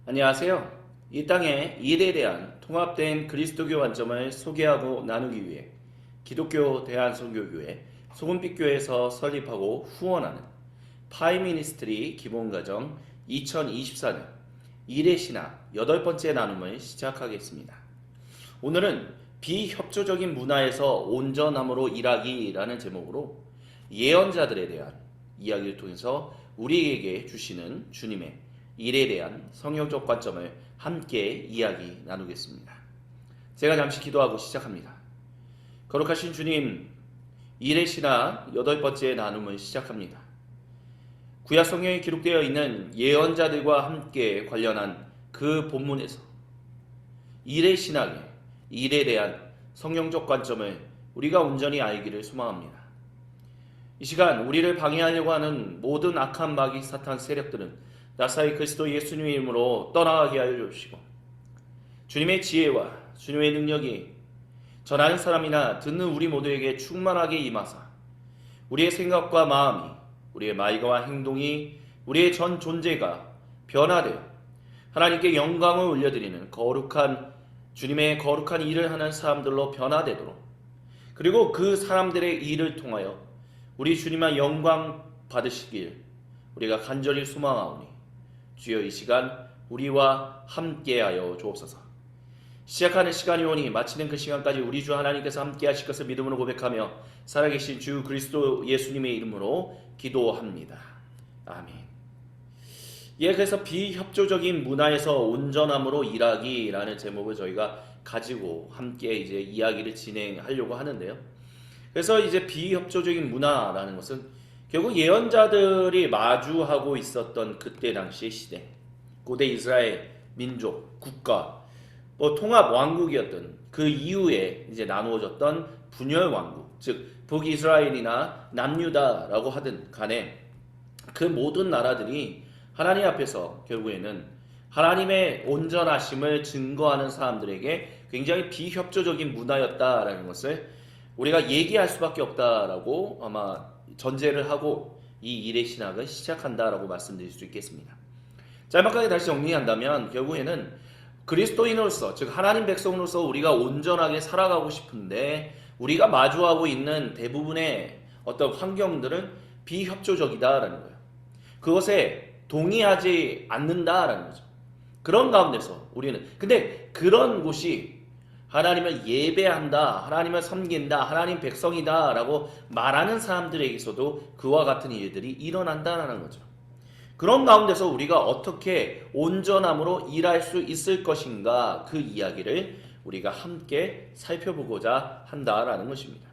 안녕하세요. 이 땅의 일에 대한 통합된 그리스도교 관점을 소개하고 나누기 위해 기독교 대한선교교회 소금빛교회에서 설립하고 후원하는 파이미니스트리 기본과정 2024년 일의 신학 8번째 나눔을 시작하겠습니다. 오늘은 비협조적인 문화에서 온전함으로 일하기라는 제목으로 예언자들에 대한 이야기를 통해서 우리에게 주시는 주님의 일에 대한 성경적 관점을 함께 이야기 나누겠습니다. 제가 잠시 기도하고 시작합니다. 거룩하신 주님, 일의 신학 8번째 나눔을 시작합니다. 구약 성경에 기록되어 있는 예언자들과 함께 관련한 그 본문에서 일의 신학의 일에 대한 성경적 관점을 우리가 온전히 알기를 소망합니다. 이 시간 우리를 방해하려고 하는 모든 악한 마귀 사탄 세력들은 나사의 그리스도 예수님의 이름으로 떠나가게 하여 주시고 주님의 지혜와 주님의 능력이 전하는 사람이나 듣는 우리 모두에게 충만하게 임하사 우리의 생각과 마음이 우리의 말과 행동이 우리의 전 존재가 변화되어 하나님께 영광을 올려드리는 거룩한 주님의 거룩한 일을 하는 사람들로 변화되도록 그리고 그 사람들의 일을 통하여 우리 주님의 영광 받으시길 우리가 간절히 소망하오니 주여 이 시간 우리와 함께하여 주옵소서. 시작하는 시간이 오니 마치는 그 시간까지 우리 주 하나님께서 함께하실 것을 믿음으로 고백하며 살아계신 주 그리스도 예수님의 이름으로 기도합니다. 아멘. 그래서 비협조적인 문화에서 온전함으로 일하기라는 제목을 저희가 가지고 함께 이제 이야기를 진행하려고 하는데요. 그래서 이제 비협조적인 문화라는 것은 결국 예언자들이 마주하고 있었던 그때 당시의 시대, 고대 이스라엘 민족, 국가, 통합 왕국이었던 그 이후에 이제 나누어졌던 분열 왕국, 즉 북이스라엘이나 남유다라고 하든 간에 그 모든 나라들이 하나님 앞에서 결국에는 하나님의 온전하심을 증거하는 사람들에게 굉장히 비협조적인 문화였다라는 것을 우리가 얘기할 수밖에 없다라고 아마 전제를 하고 이 일의 신학을 시작한다라고 말씀드릴 수 있겠습니다. 짤막하게 다시 정리한다면 결국에는 그리스도인으로서 즉 하나님 백성으로서 우리가 온전하게 살아가고 싶은데 우리가 마주하고 있는 대부분의 어떤 환경들은 비협조적이다라는 거예요. 그것에 동의하지 않는다라는 거죠. 그런 가운데서 우리는 근데 그런 곳이 하나님을 예배한다, 하나님을 섬긴다, 하나님 백성이다 라고 말하는 사람들에게서도 그와 같은 일들이 일어난다는 거죠. 그런 가운데서 우리가 어떻게 온전함으로 일할 수 있을 것인가 그 이야기를 우리가 함께 살펴보고자 한다라는 것입니다.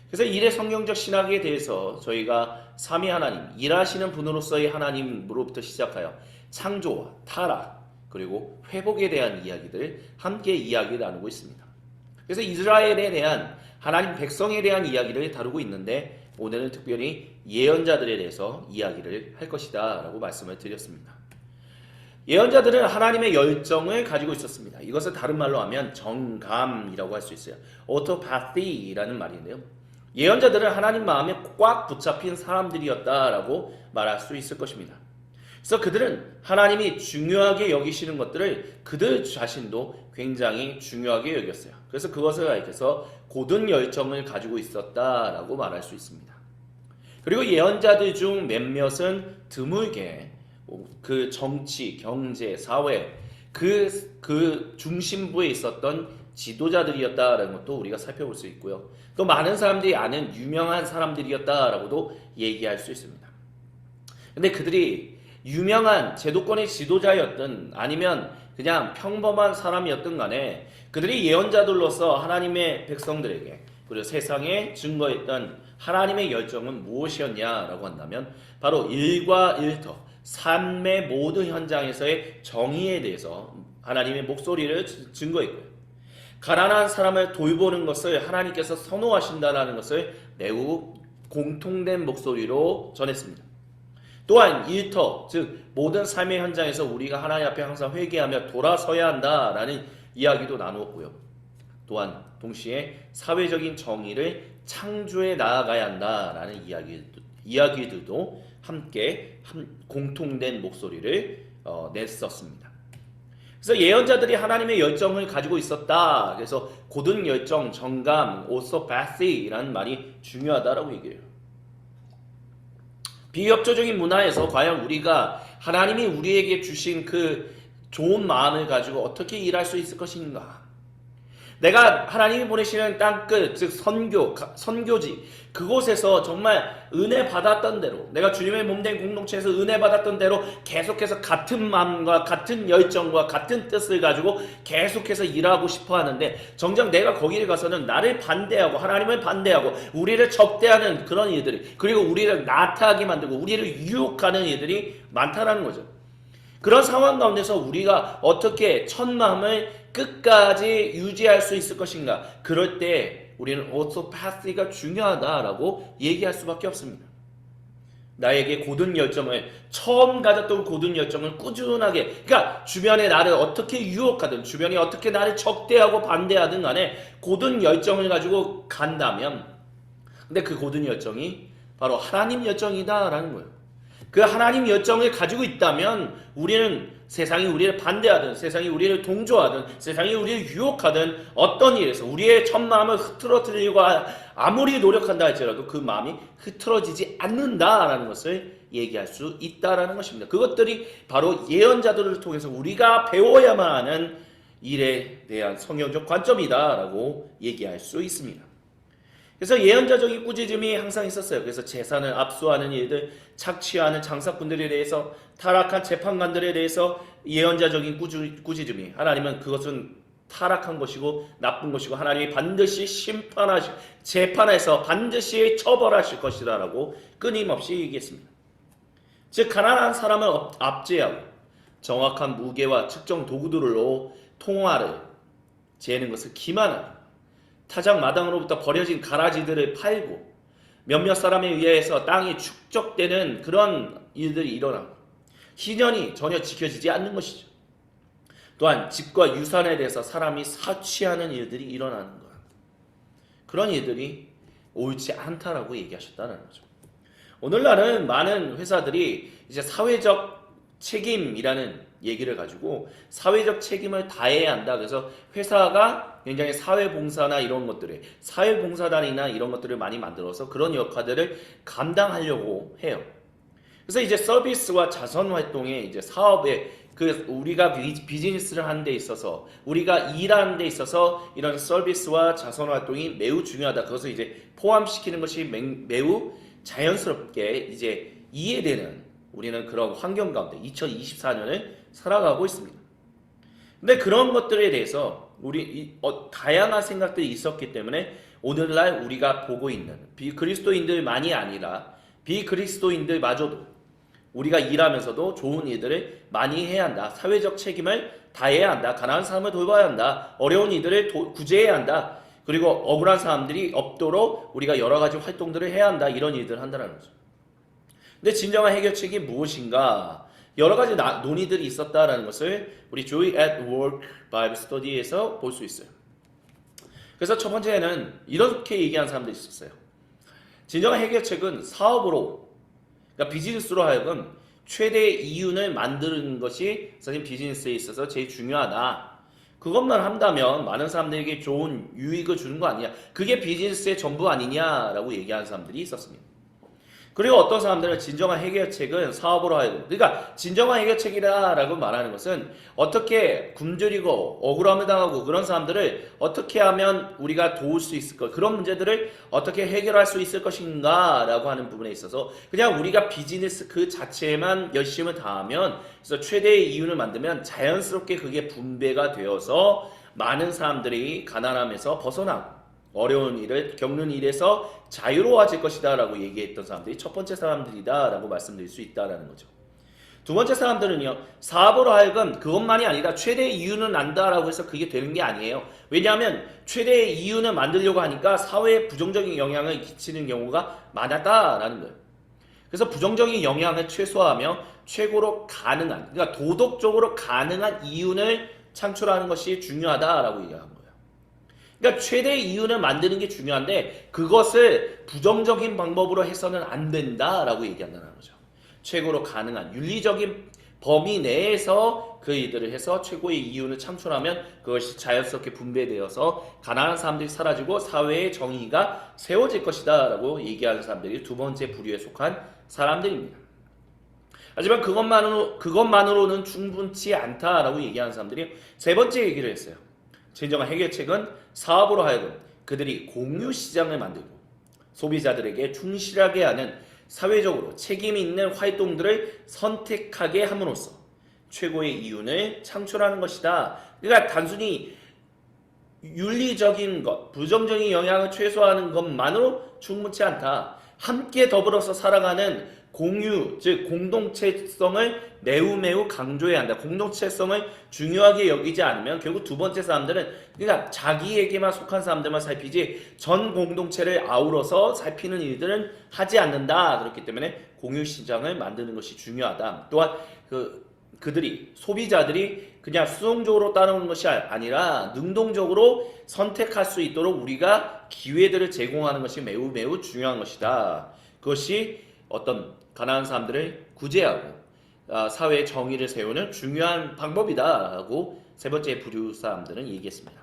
그래서 일의 성경적 신학에 대해서 저희가 삼위 하나님, 일하시는 분으로서의 하나님으로부터 시작하여 창조와 타락, 그리고 회복에 대한 이야기들 함께 이야기 나누고 있습니다. 그래서 이스라엘에 대한 하나님 백성에 대한 이야기를 다루고 있는데 오늘은 특별히 예언자들에 대해서 이야기를 할 것이다 라고 말씀을 드렸습니다. 예언자들은 하나님의 열정을 가지고 있었습니다. 이것을 다른 말로 하면 정감이라고 할 수 있어요. 오토파티라는 말인데요. 예언자들은 하나님 마음에 꽉 붙잡힌 사람들이었다라고 말할 수 있을 것입니다. 그래서 그들은 하나님이 중요하게 여기시는 것들을 그들 자신도 굉장히 중요하게 여겼어요. 그래서 그것을 가리켜서 고든 열정을 가지고 있었다라고 말할 수 있습니다. 그리고 예언자들 중 몇몇은 드물게 그 정치, 경제, 사회 그 중심부에 있었던 지도자들이었다라는 것도 우리가 살펴볼 수 있고요. 또 많은 사람들이 아는 유명한 사람들이었다라고도 얘기할 수 있습니다. 근데 그들이 유명한 제도권의 지도자였든 아니면 그냥 평범한 사람이었든 간에 그들이 예언자들로서 하나님의 백성들에게 그리고 세상에 증거했던 하나님의 열정은 무엇이었냐라고 한다면 바로 일과 일터, 삶의 모든 현장에서의 정의에 대해서 하나님의 목소리를 증거했고요. 가난한 사람을 돌보는 것을 하나님께서 선호하신다는 것을 매우 공통된 목소리로 전했습니다. 또한 일터, 즉 모든 삶의 현장에서 우리가 하나님 앞에 항상 회개하며 돌아서야 한다라는 이야기도 나누었고요. 또한 동시에 사회적인 정의를 창조해 나아가야 한다라는 이야기들도 함께 공통된 목소리를 냈었습니다. 그래서 예언자들이 하나님의 열정을 가지고 있었다. 그래서 고든 열정, 정감, orthopathy라는 말이 중요하다라고 얘기해요. 비협조적인 문화에서 과연 우리가 하나님이 우리에게 주신 그 좋은 마음을 가지고 어떻게 일할 수 있을 것인가? 내가 하나님이 보내시는 땅끝, 즉 선교지, 그곳에서 정말 은혜 받았던 대로, 내가 주님의 몸된 공동체에서 은혜 받았던 대로 계속해서 같은 마음과 같은 열정과 같은 뜻을 가지고 계속해서 일하고 싶어 하는데, 정작 내가 거기를 가서는 나를 반대하고 하나님을 반대하고 우리를 적대하는 그런 일들이, 그리고 우리를 나타나게 만들고 우리를 유혹하는 일들이 많다라는 거죠. 그런 상황 가운데서 우리가 어떻게 첫 마음을 끝까지 유지할 수 있을 것인가? 그럴 때 우리는 orthopathy가 중요하다라고 얘기할 수밖에 없습니다. 나에게 고든 열정을, 처음 가졌던 고든 열정을 꾸준하게, 그러니까 주변에 나를 어떻게 유혹하든, 주변이 어떻게 나를 적대하고 반대하든 간에 고든 열정을 가지고 간다면, 근데 그 고든 열정이 바로 하나님 열정이다라는 거예요. 그 하나님 열정을 가지고 있다면 우리는 세상이 우리를 반대하든, 세상이 우리를 동조하든, 세상이 우리를 유혹하든 어떤 일에서 우리의 첫 마음을 흐트러뜨리려고 아무리 노력한다 할지라도 그 마음이 흐트러지지 않는다라는 것을 얘기할 수 있다라는 것입니다. 그것들이 바로 예언자들을 통해서 우리가 배워야만 하는 일에 대한 성경적 관점이다라고 얘기할 수 있습니다. 그래서 예언자적인 꾸짖음이 항상 있었어요. 그래서 재산을 압수하는 일들, 착취하는 장사꾼들에 대해서, 타락한 재판관들에 대해서 예언자적인 꾸짖음이, 하나님은 그것은 타락한 것이고 나쁜 것이고 하나님이 반드시 재판해서 반드시 처벌하실 것이다 라고 끊임없이 얘기했습니다. 즉 가난한 사람을 압제하고 정확한 무게와 측정 도구들로 통화를 재는 것을 기만하고, 타작 마당으로부터 버려진 가라지들을 팔고 몇몇 사람에 의해서 땅이 축적되는 그런 일들이 일어나고 희년이 전혀 지켜지지 않는 것이죠. 또한 집과 유산에 대해서 사람이 사취하는 일들이 일어나는 거야. 그런 일들이 옳지 않다라고 얘기하셨다는 거죠. 오늘날은 많은 회사들이 이제 사회적 책임이라는 얘기를 가지고 사회적 책임을 다해야 한다. 그래서 회사가 굉장히 사회봉사나 이런 것들을, 사회봉사단이나 이런 것들을 많이 만들어서 그런 역할들을 감당하려고 해요. 그래서 이제 서비스와 자선활동에 이제 사업에 그 우리가 비즈니스를 하는 데 있어서, 우리가 일하는 데 있어서 이런 서비스와 자선활동이 매우 중요하다. 그것을 이제 포함시키는 것이 매우 자연스럽게 이제 이해되는, 우리는 그런 환경 가운데 2024년을 살아가고 있습니다. 근데 그런 것들에 대해서 다양한 생각들이 있었기 때문에 오늘날 우리가 보고 있는 비그리스도인들만이 아니라 비그리스도인들마저도 우리가 일하면서도 좋은 일들을 많이 해야 한다. 사회적 책임을 다해야 한다. 가난한 사람을 돌봐야 한다. 어려운 이들을 구제해야 한다. 그리고 억울한 사람들이 없도록 우리가 여러 가지 활동들을 해야 한다. 이런 일들을 한다는 거죠. 근데 진정한 해결책이 무엇인가? 여러 가지 논의들이 있었다라는 것을 우리 Joy at Work Bible Study에서 볼 수 있어요. 그래서 첫 번째는 이렇게 얘기한 사람들이 있었어요. 진정한 해결책은 사업으로, 그러니까 비즈니스로 하여금 최대의 이윤을 만드는 것이 사실 비즈니스에 있어서 제일 중요하다. 그것만 한다면 많은 사람들에게 좋은 유익을 주는 거 아니냐. 그게 비즈니스의 전부 아니냐라고 얘기하는 사람들이 있었습니다. 그리고 어떤 사람들은 진정한 해결책은 사업으로 하여금, 그러니까 진정한 해결책이라고 말하는 것은 어떻게 굶주리고 억울함을 당하고 그런 사람들을 어떻게 하면 우리가 도울 수 있을까, 그런 문제들을 어떻게 해결할 수 있을 것인가 라고 하는 부분에 있어서 그냥 우리가 비즈니스 그 자체에만 열심을 다하면, 그래서 최대의 이윤을 만들면 자연스럽게 그게 분배가 되어서 많은 사람들이 가난함에서 벗어나고 어려운 일을 겪는 일에서 자유로워질 것이다 라고 얘기했던 사람들이 첫 번째 사람들이다 라고 말씀드릴 수 있다라는 거죠. 두 번째 사람들은요, 사업으로 하여금 그것만이 아니라 최대의 이윤을 난다라고 해서 그게 되는 게 아니에요. 왜냐하면 최대의 이윤을 만들려고 하니까 사회에 부정적인 영향을 끼치는 경우가 많았다라는 거예요. 그래서 부정적인 영향을 최소화하며 최고로 가능한, 그러니까 도덕적으로 가능한 이윤을 창출하는 것이 중요하다라고 얘기한 거예요. 그러니까 최대의 이윤을 만드는 게 중요한데 그것을 부정적인 방법으로 해서는 안 된다라고 얘기한다는 거죠. 최고로 가능한 윤리적인 범위 내에서 그 일들을 해서 최고의 이윤을 창출하면 그것이 자연스럽게 분배되어서 가난한 사람들이 사라지고 사회의 정의가 세워질 것이다 라고 얘기하는 사람들이 두 번째 부류에 속한 사람들입니다. 하지만 그것만으로는 충분치 않다라고 얘기하는 사람들이 세 번째 얘기를 했어요. 진정한 해결책은 사업으로 하여금 그들이 공유 시장을 만들고 소비자들에게 충실하게 하는 사회적으로 책임 있는 활동들을 선택하게 함으로써 최고의 이윤을 창출하는 것이다. 그러니까 단순히 윤리적인 것, 부정적인 영향을 최소화하는 것만으로 충분치 않다. 함께 더불어서 살아가는 공유, 즉 공동체성을 매우 강조해야 한다. 공동체성을 중요하게 여기지 않으면 결국 두 번째 사람들은 그러니까 자기에게만 속한 사람들만 살피지 전 공동체를 아우러서 살피는 일들은 하지 않는다. 그렇기 때문에 공유 시장을 만드는 것이 중요하다. 또한 그들이 소비자들이 그냥 수동적으로 따르는 것이 아니라 능동적으로 선택할 수 있도록 우리가 기회들을 제공하는 것이 매우 중요한 것이다. 그것이 어떤 가난한 사람들을 구제하고 사회의 정의를 세우는 중요한 방법이다라고 세 번째 부류 사람들은 얘기했습니다.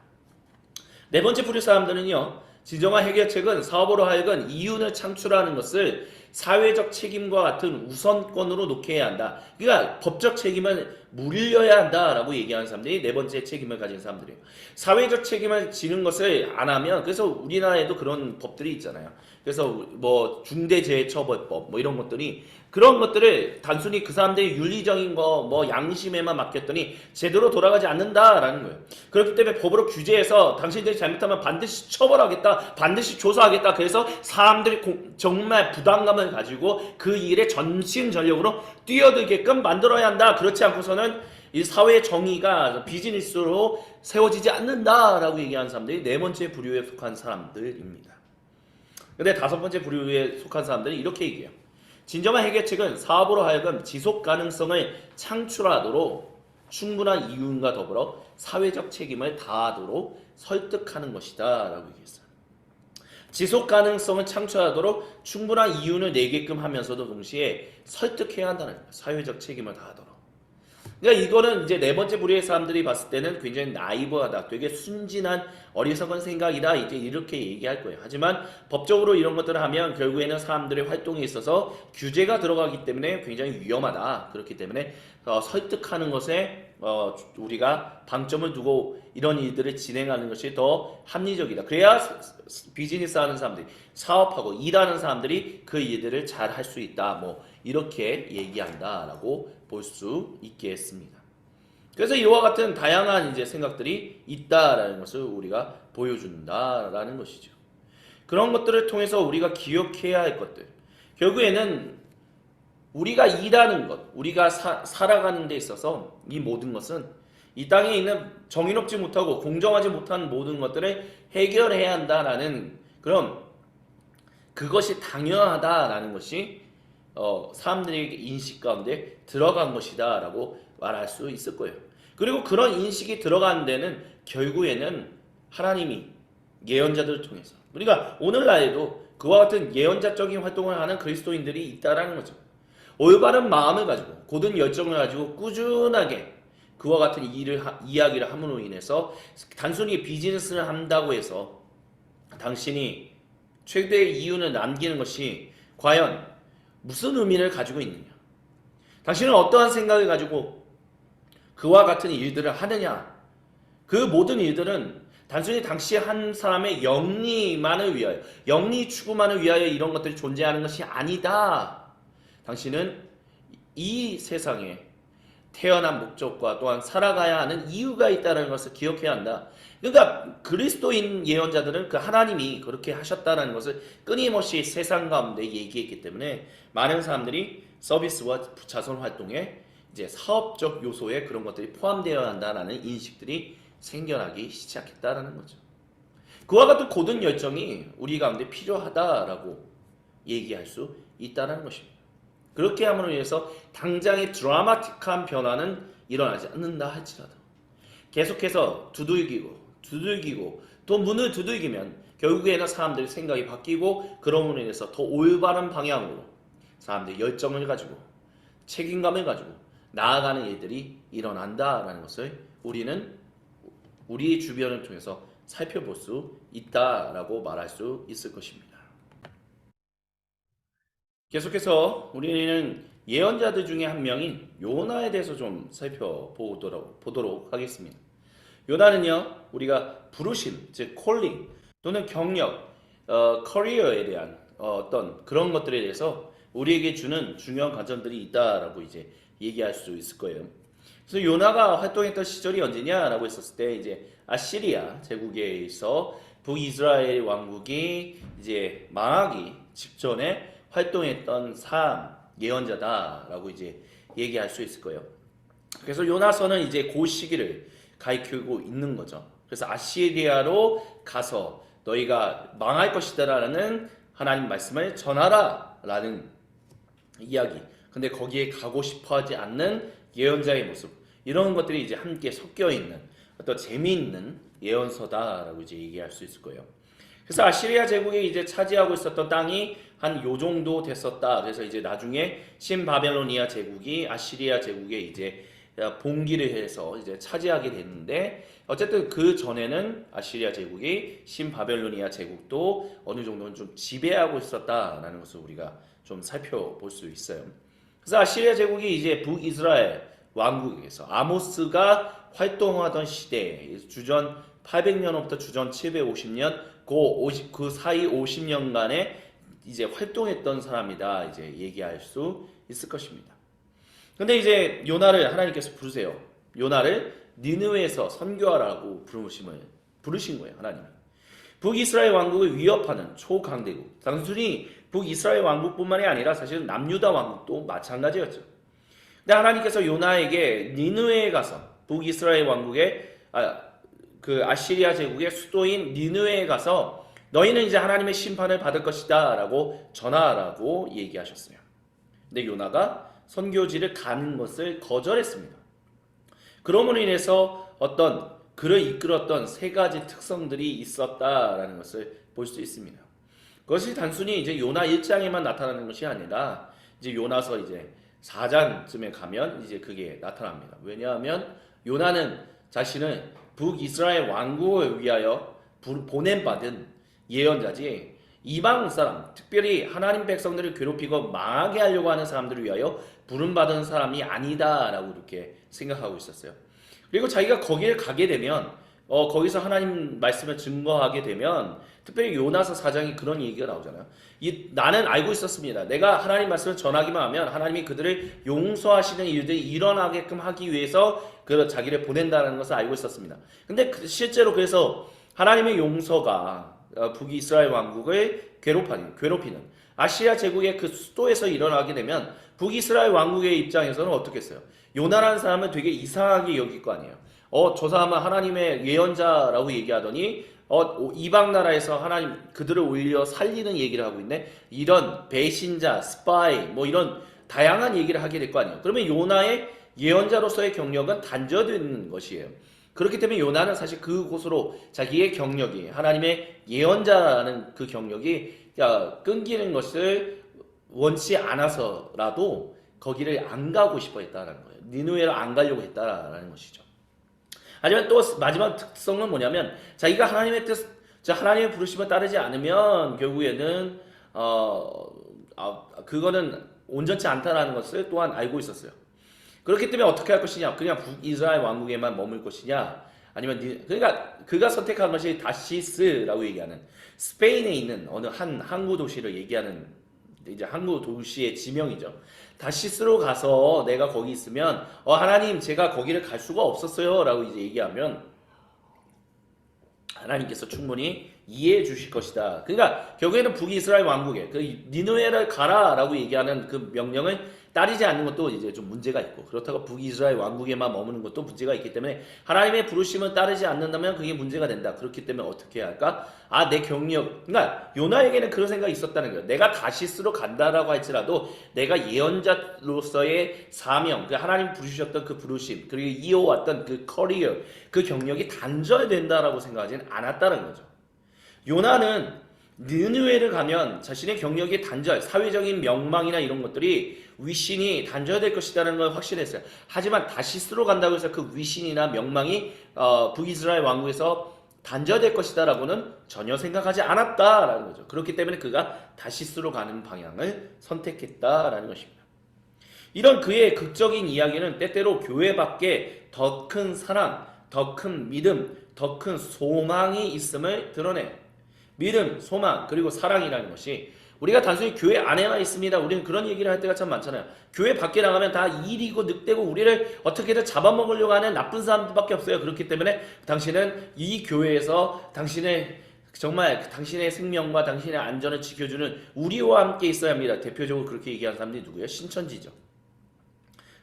네 번째 부류 사람들은요. 진정한 해결책은 사업으로 하여금 이윤을 창출하는 것을 사회적 책임과 같은 우선권으로 놓게 해야 한다. 그러니까 법적 책임을 물려야 한다라고 얘기하는 사람들이 네 번째 책임을 가진 사람들이에요. 사회적 책임을 지는 것을 안 하면 그래서 우리나라에도 그런 법들이 있잖아요. 그래서 뭐 중대재해처벌법 뭐 이런 것들이 그런 것들을 단순히 그 사람들의 윤리적인 거 뭐 양심에만 맡겼더니 제대로 돌아가지 않는다라는 거예요. 그렇기 때문에 법으로 규제해서 당신들이 잘못하면 반드시 처벌하겠다, 반드시 조사하겠다. 그래서 사람들이 정말 부담감을 가지고 그 일에 전심전력으로 뛰어들게끔 만들어야 한다. 그렇지 않고서는 이 사회의 정의가 비즈니스로 세워지지 않는다라고 얘기하는 사람들이 네 번째 부류에 속한 사람들입니다. 근데 다섯 번째 부류에 속한 사람들은 이렇게 얘기해요. 진정한 해결책은 사업으로 하여금 지속 가능성을 창출하도록 충분한 이윤과 더불어 사회적 책임을 다하도록 설득하는 것이다 라고 얘기했어요. 지속 가능성을 창출하도록 충분한 이윤을 내게끔 하면서도 동시에 설득해야 한다는 거예요. 사회적 책임을 다하도록. 그러니까 이거는 이제 네 번째 부류의 사람들이 봤을 때는 굉장히 나이브하다, 되게 순진한 어리석은 생각이다 이제 이렇게 얘기할 거예요. 하지만 법적으로 이런 것들을 하면 결국에는 사람들의 활동에 있어서 규제가 들어가기 때문에 굉장히 위험하다. 그렇기 때문에 설득하는 것에 우리가 방점을 두고 이런 일들을 진행하는 것이 더 합리적이다. 그래야 비즈니스 하는 사람들이 사업하고 일하는 사람들이 그 일들을 잘 할 수 있다. 뭐 이렇게 얘기한다라고 볼 수 있겠습니다. 그래서 이와 같은 다양한 이제 생각들이 있다라는 것을 우리가 보여준다라는 것이죠. 그런 것들을 통해서 우리가 기억해야 할 것들. 결국에는 우리가 일하는 것, 우리가 살아가는 데 있어서 이 모든 것은 이 땅에 있는 정의롭지 못하고 공정하지 못한 모든 것들을 해결해야 한다라는 그런 그것이 당연하다라는 것이 사람들에게 인식 가운데 들어간 것이다 라고 말할 수 있을 거예요. 그리고 그런 인식이 들어가는 데는 결국에는 하나님이 예언자들을 통해서 그러니까 오늘날에도 그와 같은 예언자적인 활동을 하는 그리스도인들이 있다라는 거죠. 올바른 마음을 가지고 고든 열정을 가지고 꾸준하게 그와 같은 이야기를 함으로 인해서 단순히 비즈니스를 한다고 해서 당신이 최대의 이윤을 남기는 것이 과연 무슨 의미를 가지고 있느냐? 당신은 어떠한 생각을 가지고 그와 같은 일들을 하느냐? 그 모든 일들은 단순히 당시 한 사람의 영리만을 위하여, 영리 추구만을 위하여 이런 것들이 존재하는 것이 아니다. 당신은 이 세상에 태어난 목적과 또한 살아가야 하는 이유가 있다는 것을 기억해야 한다. 그러니까 그리스도인 예언자들은 그 하나님이 그렇게 하셨다는 것을 끊임없이 세상 가운데 얘기했기 때문에 많은 사람들이 서비스와 자선 활동에 이제 사업적 요소에 그런 것들이 포함되어야 한다는 인식들이 생겨나기 시작했다라는 거죠. 그와 같은 고든 열정이 우리 가운데 필요하다라고 얘기할 수 있다는 것입니다. 그렇게 함으로 인해서 당장의 드라마틱한 변화는 일어나지 않는다 할지라도 계속해서 두들기고 또 문을 두들기면 결국에는 사람들의 생각이 바뀌고 그럼으로 인해서 더 올바른 방향으로 사람들이 열정을 가지고 책임감을 가지고 나아가는 일들이 일어난다라는 것을 우리는 우리 주변을 통해서 살펴볼 수 있다라고 말할 수 있을 것입니다. 계속해서 우리는 예언자들 중에 한 명인 요나에 대해서 좀 살펴보도록 하겠습니다. 요나는요, 우리가 부르심, 즉 콜링 또는 경력, 커리어에 대한 어떤 그런 것들에 대해서 우리에게 주는 중요한 관점들이 있다라고 이제 얘기할 수 있을 거예요. 그래서 요나가 활동했던 시절이 언제냐라고 했었을 때 이제 아시리아 제국에서 북이스라엘 왕국이 이제 망하기 직전에 활동했던 예언자다라고 이제 얘기할 수 있을 거예요. 그래서 요나서는 이제 그 시기를 가리키고 있는 거죠. 그래서 아시리아로 가서 너희가 망할 것이다라는 하나님 말씀을 전하라라는 이야기. 근데 거기에 가고 싶어하지 않는 예언자의 모습, 이런 것들이 이제 함께 섞여 있는 어떤 재미있는 예언서다라고 이제 얘기할 수 있을 거예요. 그래서 아시리아 제국이 이제 차지하고 있었던 땅이 한 요 정도 됐었다. 그래서 이제 나중에 신바벨로니아 제국이 아시리아 제국에 이제 봉기를 해서 이제 차지하게 됐는데, 어쨌든 그 전에는 아시리아 제국이 신바벨로니아 제국도 어느 정도는 좀 지배하고 있었다라는 것을 우리가 좀 살펴볼 수 있어요. 그래서 아시리아 제국이 이제 북이스라엘 왕국에서 아모스가 활동하던 시대, 주전 800년부터 주전 750년 그 사이 50년간에 이제 활동했던 사람이다 이제 얘기할 수 있을 것입니다. 근데 이제 요나를 하나님께서 부르세요. 요나를 니느웨에서 선교하라고 부르신 거예요, 하나님이. 북이스라엘 왕국을 위협하는 초강대국. 단순히 북이스라엘 왕국뿐만이 아니라 사실 남유다 왕국도 마찬가지였죠. 근데 하나님께서 요나에게 니느웨에 가서 북이스라엘 왕국의 그 아시리아 제국의 수도인 니느웨에 가서 너희는 이제 하나님의 심판을 받을 것이다 라고 전하라고 얘기하셨어요. 근데 요나가 선교지를 가는 것을 거절했습니다. 그러므로 인해서 어떤 그를 이끌었던 세 가지 특성들이 있었다라는 것을 볼 수 있습니다. 그것이 단순히 이제 요나 1장에만 나타나는 것이 아니라 이제 요나서 이제 4장쯤에 가면 이제 그게 나타납니다. 왜냐하면 요나는 자신을 북이스라엘 왕국을 위하여 보냄받은 예언자지, 이방 사람, 특별히 하나님 백성들을 괴롭히고 망하게 하려고 하는 사람들을 위하여 부름받은 사람이 아니다라고 이렇게 생각하고 있었어요. 그리고 자기가 거기를 가게 되면 거기서 하나님 말씀을 증거하게 되면, 특별히 요나서 4장이 그런 얘기가 나오잖아요. 나는 알고 있었습니다. 내가 하나님 말씀을 전하기만 하면 하나님이 그들을 용서하시는 일들이 일어나게끔 하기 위해서 자기를 보낸다는 것을 알고 있었습니다. 근데 실제로 그래서 하나님의 용서가 북이스라엘 왕국을 괴롭히는 아시리아 제국의 그 수도에서 일어나게 되면 북이스라엘 왕국의 입장에서는 어떻겠어요? 요나라는 사람은 되게 이상하게 여길 거 아니에요. 저 사람은 하나님의 예언자라고 얘기하더니 이방 나라에서 하나님 그들을 올려 살리는 얘기를 하고 있네. 이런 배신자, 스파이 뭐 이런 다양한 얘기를 하게 될 거 아니에요. 그러면 요나의 예언자로서의 경력은 단절되는 것이에요. 그렇기 때문에 요나는 사실 그곳으로 자기의 경력이, 하나님의 예언자라는 그 경력이 끊기는 것을 원치 않아서라도 거기를 안 가고 싶어 했다는 거예요. 니느웨를 안 가려고 했다라는 것이죠. 하지만 또 마지막 특성은 뭐냐면, 자기가 하나님의 뜻, 하나님의 부르심을 따르지 않으면 결국에는 그거는 온전치 않다라는 것을 또한 알고 있었어요. 그렇기 때문에 어떻게 할 것이냐? 그냥 북이스라엘 왕국에만 머물 것이냐? 아니면 그러니까 그가 선택한 것이 다시스라고 얘기하는 스페인에 있는 어느 한 항구 도시를 얘기하는 이제 항구 도시의 지명이죠. 다시스로 가서 내가 거기 있으면 하나님 제가 거기를 갈 수가 없었어요라고 이제 얘기하면 하나님께서 충분히 이해해 주실 것이다. 그러니까 결국에는 북이스라엘 왕국에 그 니느웨를 가라라고 얘기하는 그 명령을 따르지 않는 것도 이제 좀 문제가 있고, 그렇다고 북이스라엘 왕국에만 머무는 것도 문제가 있기 때문에 하나님의 부르심을 따르지 않는다면 그게 문제가 된다. 그렇기 때문에 어떻게 해야 할까? 내 경력. 그러니까 요나에게는 그런 생각이 있었다는 거예요. 내가 다시스로 간다라고 할지라도 내가 예언자로서의 사명, 그 하나님 부르셨던 그 부르심, 그리고 이어왔던 그 커리어, 그 경력이 단절된다라고 생각하지는 않았다는 거죠. 요나는 느느웨를 가면 자신의 경력이 단절, 사회적인 명망이나 이런 것들이 위신이 단절될 것이라는 걸 확신했어요. 하지만 다시스로 간다고 해서 그 위신이나 명망이 북이스라엘 왕국에서 단절될 것이다라고는 전혀 생각하지 않았다라는 거죠. 그렇기 때문에 그가 다시스로 가는 방향을 선택했다라는 것입니다. 이런 그의 극적인 이야기는 때때로 교회 밖에 더 큰 사랑, 더 큰 믿음, 더 큰 소망이 있음을 드러내요. 믿음, 소망, 그리고 사랑이라는 것이 우리가 단순히 교회 안에만 있습니다. 우리는 그런 얘기를 할 때가 참 많잖아요. 교회 밖에 나가면 다 일이고 늑대고 우리를 어떻게든 잡아먹으려고 하는 나쁜 사람들밖에 없어요. 그렇기 때문에 당신은 이 교회에서 당신의 정말 당신의 생명과 당신의 안전을 지켜주는 우리와 함께 있어야 합니다. 대표적으로 그렇게 얘기하는 사람들이 누구예요? 신천지죠.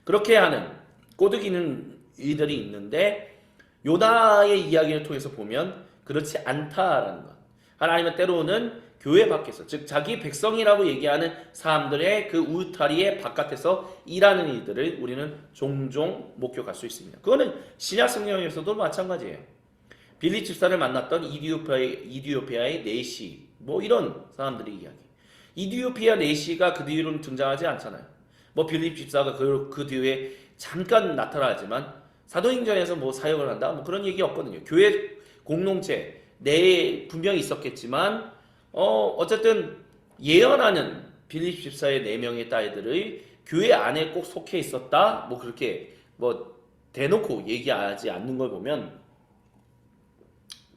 그렇게 하는 꼬드기는 이들이 있는데 요나의 이야기를 통해서 보면 그렇지 않다라는 것. 하나님은 때로는 교회 밖에서, 즉 자기 백성이라고 얘기하는 사람들의 그 울타리의 바깥에서 일하는 이들을 우리는 종종 목격할 수 있습니다. 그거는 신약 성경에서도 마찬가지예요. 빌립 집사를 만났던 이디오피아의 네시, 뭐 이런 사람들의 이야기. 이디오피아 네시가 그 뒤로는 등장하지 않잖아요. 뭐 빌립 집사가 그 뒤에 잠깐 나타나지만 사도행전에서 뭐 사역을 한다, 뭐 그런 얘기 없거든요. 교회 공동체 내에 분명히 있었겠지만 어쨌든 예언하는 빌립 집사의 4명의 딸들의 교회 안에 꼭 속해 있었다, 뭐 그렇게 뭐 대놓고 얘기하지 않는 걸 보면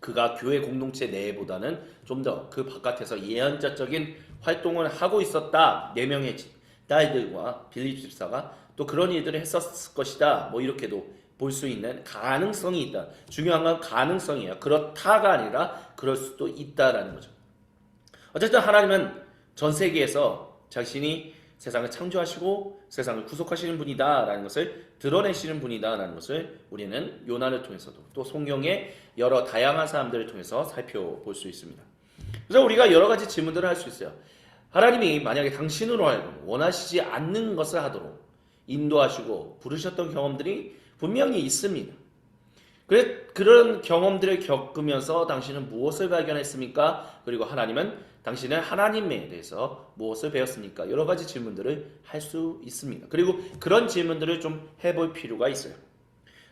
그가 교회 공동체 내보다는 좀 더 그 바깥에서 예언자적인 활동을 하고 있었다. 4명의 딸들과 빌립 집사가 또 그런 일들을 했었을 것이다. 뭐 이렇게도 볼 수 있는 가능성이 있다. 중요한 건 가능성이에요. 그렇다가 아니라 그럴 수도 있다라는 거죠. 어쨌든 하나님은 전 세계에서 자신이 세상을 창조하시고 세상을 구속하시는 분이다라는 것을 드러내시는 분이다라는 것을 우리는 요나를 통해서도 또 성경의 여러 다양한 사람들을 통해서 살펴볼 수 있습니다. 그래서 우리가 여러 가지 질문들을 할 수 있어요. 하나님이 만약에 당신으로 하여금 원하시지 않는 것을 하도록 인도하시고 부르셨던 경험들이 분명히 있습니다. 그런 경험들을 겪으면서 당신은 무엇을 발견했습니까? 그리고 하나님은 당신은 하나님에 대해서 무엇을 배웠습니까? 여러 가지 질문들을 할 수 있습니다. 그리고 그런 질문들을 좀 해볼 필요가 있어요.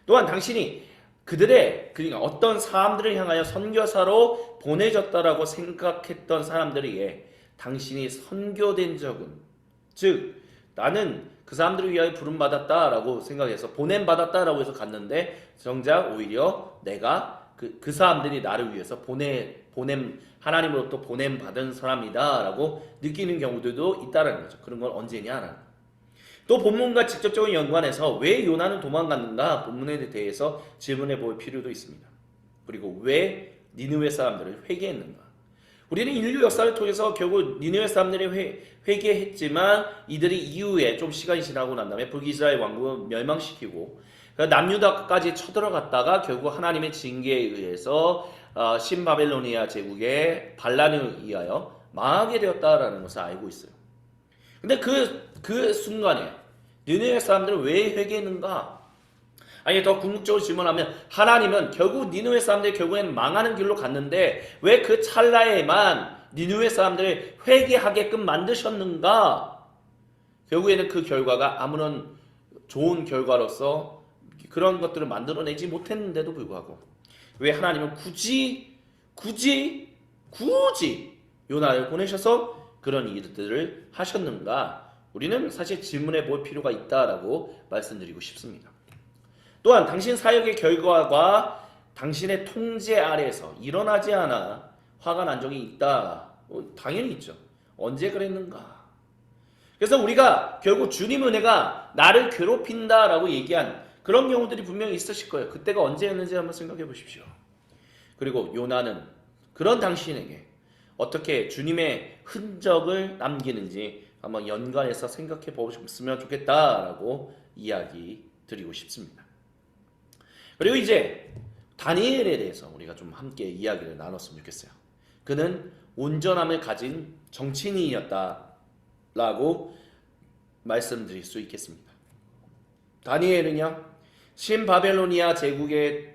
또한 당신이 그러니까 어떤 사람들을 향하여 선교사로 보내졌다라고 생각했던 사람들에게 당신이 선교된 적은, 즉 나는 그 사람들을 위하여 부름받았다라고 생각해서 보냄받았다라고 해서 갔는데 정작 오히려 내가 그 사람들이 나를 위해서 하나님으로부터 보냄받은 사람이다라고 느끼는 경우들도 있다는 거죠. 그런 건 언제냐? 또 본문과 직접적인 연관해서 왜 요나는 도망갔는가 본문에 대해서 질문해 볼 필요도 있습니다. 그리고 왜 니느웨 사람들을 회개했는가? 우리는 인류 역사를 통해서 결국 니느웨 사람들이 회개했지만 이들이 이후에 좀 시간이 지나고 난 다음에 북이스라엘 왕국을 멸망시키고 남유다까지 쳐들어갔다가 결국 하나님의 징계에 의해서 신바벨로니아 제국의 반란에 의하여 망하게 되었다라는 것을 알고 있어요. 근데 그 순간에 니느웨 사람들은 왜 회개했는가? 아니 더 궁극적으로 질문하면 하나님은 결국 니느웨 사람들이 결국엔 망하는 길로 갔는데 왜 그 찰나에만 니느웨 사람들을 회개하게끔 만드셨는가? 결국에는 그 결과가 아무런 좋은 결과로서 그런 것들을 만들어내지 못했는데도 불구하고 왜 하나님은 굳이 요나를 보내셔서 그런 일들을 하셨는가? 우리는 사실 질문해 볼 필요가 있다라고 말씀드리고 싶습니다. 또한 당신 사역의 결과가 당신의 통제 아래에서 일어나지 않아 화가 난 적이 있다. 당연히 있죠. 언제 그랬는가? 그래서 우리가 결국 주님 은혜가 나를 괴롭힌다라고 얘기한 그런 경우들이 분명히 있으실 거예요. 그때가 언제였는지 한번 생각해 보십시오. 그리고 요나는 그런 당신에게 어떻게 주님의 흔적을 남기는지 한번 연관해서 생각해 보셨으면 좋겠다라고 이야기 드리고 싶습니다. 그리고 이제 다니엘에 대해서 우리가 좀 함께 이야기를 나눴으면 좋겠어요. 그는 온전함을 가진 정치인이었다라고 말씀드릴 수 있겠습니다. 다니엘은요, 신바벨로니아 제국의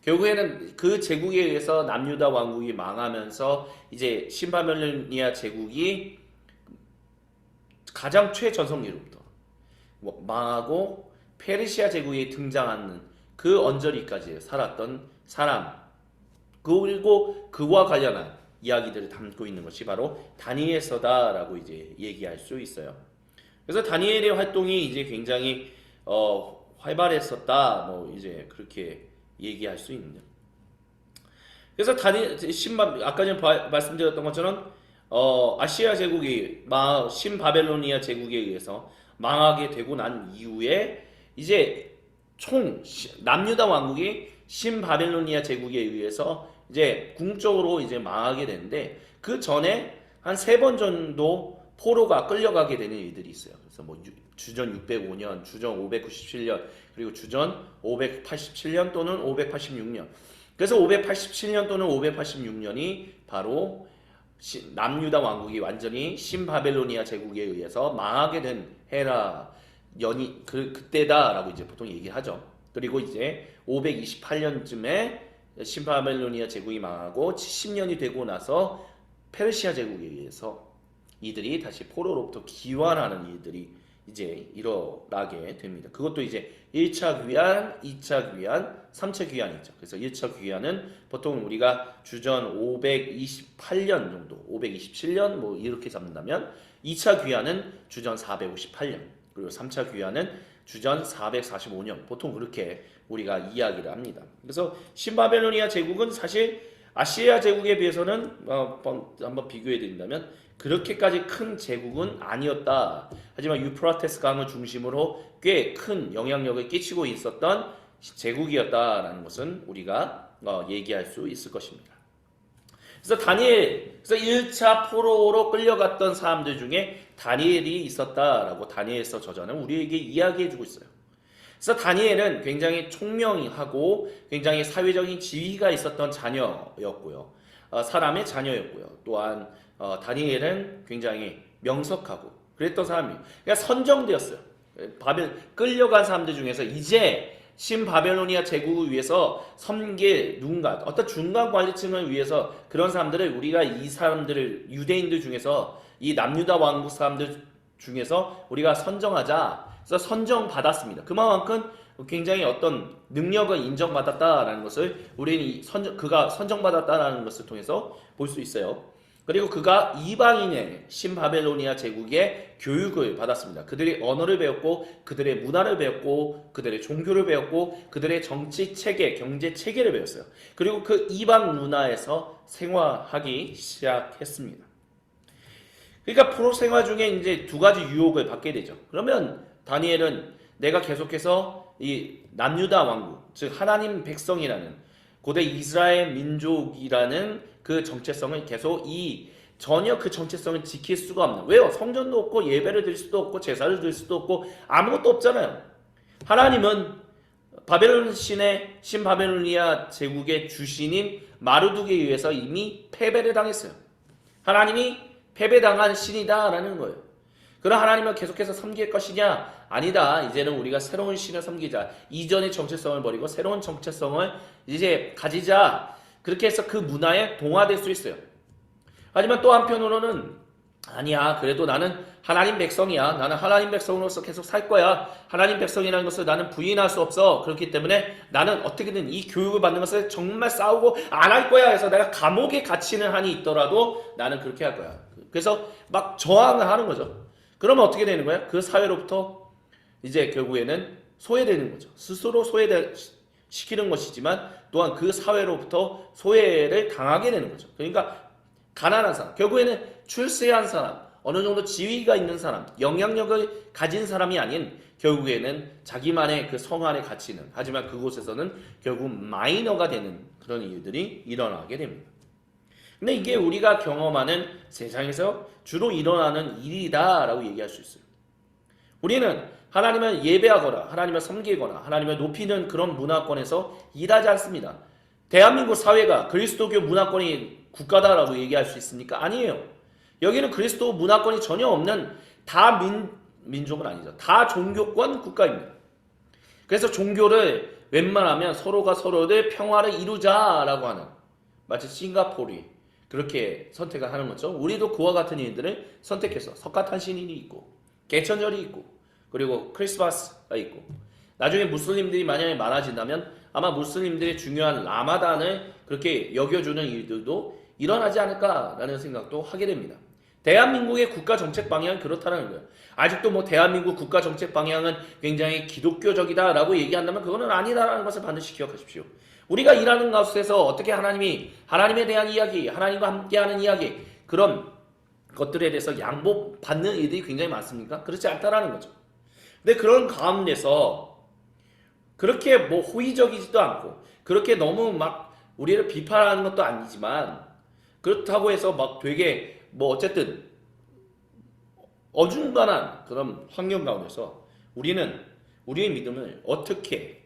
결국에는 그 제국에 의해서 남유다 왕국이 망하면서 이제 신바벨로니아 제국이 가장 최전성기로부터 망하고 페르시아 제국에 등장하는 그 언저리까지 살았던 사람, 그리고 그와 관련한 이야기들을 담고 있는 것이 바로 다니엘서다라고 이제 얘기할 수 있어요. 그래서 다니엘의 활동이 이제 굉장히 활발했었다, 뭐 이제 그렇게 얘기할 수 있는. 그래서 아까 전에 말씀드렸던 것처럼 아시아 제국이 신바벨로니아 제국에 의해서 망하게 되고 난 이후에 이제 총 남유다 왕국이 신바벨로니아 제국에 의해서 이제 궁적으로 이제 망하게 되는데, 그 전에 한 3번 정도 포로가 끌려가게 되는 일들이 있어요. 그래서 뭐 주전 605년, 주전 597년, 그리고 주전 587년 또는 586년. 그래서 587년 또는 586년이 바로 남유다 왕국이 완전히 신바벨로니아 제국에 의해서 망하게 된 해라 연이 그때다라고 이제 보통 얘기하죠. 그리고 이제 528년쯤에 신바벨로니아 제국이 망하고 70년이 되고 나서 페르시아 제국에 의해서 이들이 다시 포로로부터 귀환하는 일들이 이제 일어나게 됩니다. 그것도 이제 1차 귀환, 2차 귀환, 3차 귀환이죠. 그래서 1차 귀환은 보통 우리가 주전 528년 정도, 527년 뭐 이렇게 잡는다면, 2차 귀환은 주전 458년, 그리고 3차 귀환은 주전 445년, 보통 그렇게 우리가 이야기를 합니다. 그래서 신바벨로니아 제국은 사실 아시아 제국에 비해서는 한번 비교해 드린다면 그렇게까지 큰 제국은 아니었다. 하지만 유프라테스 강을 중심으로 꽤 큰 영향력을 끼치고 있었던 제국이었다라는 것은 우리가 얘기할 수 있을 것입니다. 그래서 그래서 1차 포로로 끌려갔던 사람들 중에 다니엘이 있었다라고 다니엘서 저자는 우리에게 이야기해주고 있어요. 그래서 다니엘은 굉장히 총명하고 굉장히 사회적인 지위가 있었던 자녀였고요. 사람의 자녀였고요. 또한 다니엘은 굉장히 명석하고 그랬던 사람이에요. 그러니까 선정되었어요. 끌려간 사람들 중에서 이제 신바벨로니아 제국을 위해서 섬길 누군가, 어떤 중간 관리층을 위해서 그런 사람들을 우리가 이 사람들을 유대인들 중에서 이 남유다 왕국 사람들 중에서 우리가 선정하자. 그래서 선정받았습니다. 그만큼 굉장히 어떤 능력을 인정받았다라는 것을 우리는 그가 선정받았다라는 것을 통해서 볼 수 있어요. 그리고 그가 이방인의 신바벨로니아 제국의 교육을 받았습니다. 그들의 언어를 배웠고, 그들의 문화를 배웠고, 그들의 종교를 배웠고, 그들의 정치 체계, 경제 체계를 배웠어요. 그리고 그 이방 문화에서 생활하기 시작했습니다. 그러니까 포로 생활 중에 이제 2가지 유혹을 받게 되죠. 그러면 다니엘은 내가 계속해서 이 남유다 왕국, 즉 하나님 백성이라는 고대 이스라엘 민족이라는 그 정체성을 계속 전혀 그 정체성을 지킬 수가 없는. 왜요? 성전도 없고 예배를 드릴 수도 없고 제사를 드릴 수도 없고 아무것도 없잖아요. 하나님은 바벨론 신의 신바벨로니아 제국의 주신인 마르둑에 의해서 이미 패배를 당했어요. 하나님이 패배당한 신이다라는 거예요. 그럼 하나님을 계속해서 섬길 것이냐? 아니다. 이제는 우리가 새로운 신을 섬기자. 이전의 정체성을 버리고 새로운 정체성을 이제 가지자. 그렇게 해서 그 문화에 동화될 수 있어요. 하지만 또 한편으로는 아니야. 그래도 나는 하나님 백성이야. 나는 하나님 백성으로서 계속 살 거야. 하나님 백성이라는 것을 나는 부인할 수 없어. 그렇기 때문에 나는 어떻게든 이 교육을 받는 것을 정말 싸우고 안 할 거야. 해서 내가 감옥에 갇히는 한이 있더라도 나는 그렇게 할 거야. 그래서 막 저항을 하는 거죠. 그러면 어떻게 되는 거야? 그 사회로부터 이제 결국에는 소외되는 거죠. 스스로 소외시키는 것이지만 또한 그 사회로부터 소외를 당하게 되는 거죠. 그러니까 가난한 사람, 결국에는 출세한 사람, 어느 정도 지위가 있는 사람, 영향력을 가진 사람이 아닌 결국에는 자기만의 그 성 안에 갇히는, 하지만 그곳에서는 결국 마이너가 되는 그런 일들이 일어나게 됩니다. 근데 이게 우리가 경험하는 세상에서 주로 일어나는 일이다라고 얘기할 수 있어요. 우리는 하나님을 예배하거나 하나님을 섬기거나 하나님을 높이는 그런 문화권에서 일하지 않습니다. 대한민국 사회가 그리스도교 문화권이 국가다라고 얘기할 수 있습니까? 아니에요. 여기는 그리스도 문화권이 전혀 없는 다 민족은 아니죠. 다 종교권 국가입니다. 그래서 종교를 웬만하면 서로가 서로를 평화를 이루자라고 하는, 마치 싱가포르이 그렇게 선택을 하는 거죠. 우리도 그와 같은 일들을 선택해서 석가탄신일이 있고 개천절이 있고 그리고 크리스마스가 있고 나중에 무슬림들이 만약에 많아진다면 아마 무슬림들의 중요한 라마단을 그렇게 여겨주는 일들도 일어나지 않을까라는 생각도 하게 됩니다. 대한민국의 국가 정책 방향은 그렇다는 거예요. 아직도 뭐 대한민국 국가 정책 방향은 굉장히 기독교적이다라고 얘기한다면 그거는 아니다라는 것을 반드시 기억하십시오. 우리가 일하는 가운데서 어떻게 하나님에 대한 이야기, 하나님과 함께하는 이야기 그런 것들에 대해서 양보받는 일들이 굉장히 많습니까? 그렇지 않다라는 거죠. 근데 그런 가운데서 그렇게 뭐 호의적이지도 않고 그렇게 너무 막 우리를 비판하는 것도 아니지만 그렇다고 해서 막 되게 뭐 어쨌든 어중간한 그런 환경 가운데서 우리는 우리의 믿음을 어떻게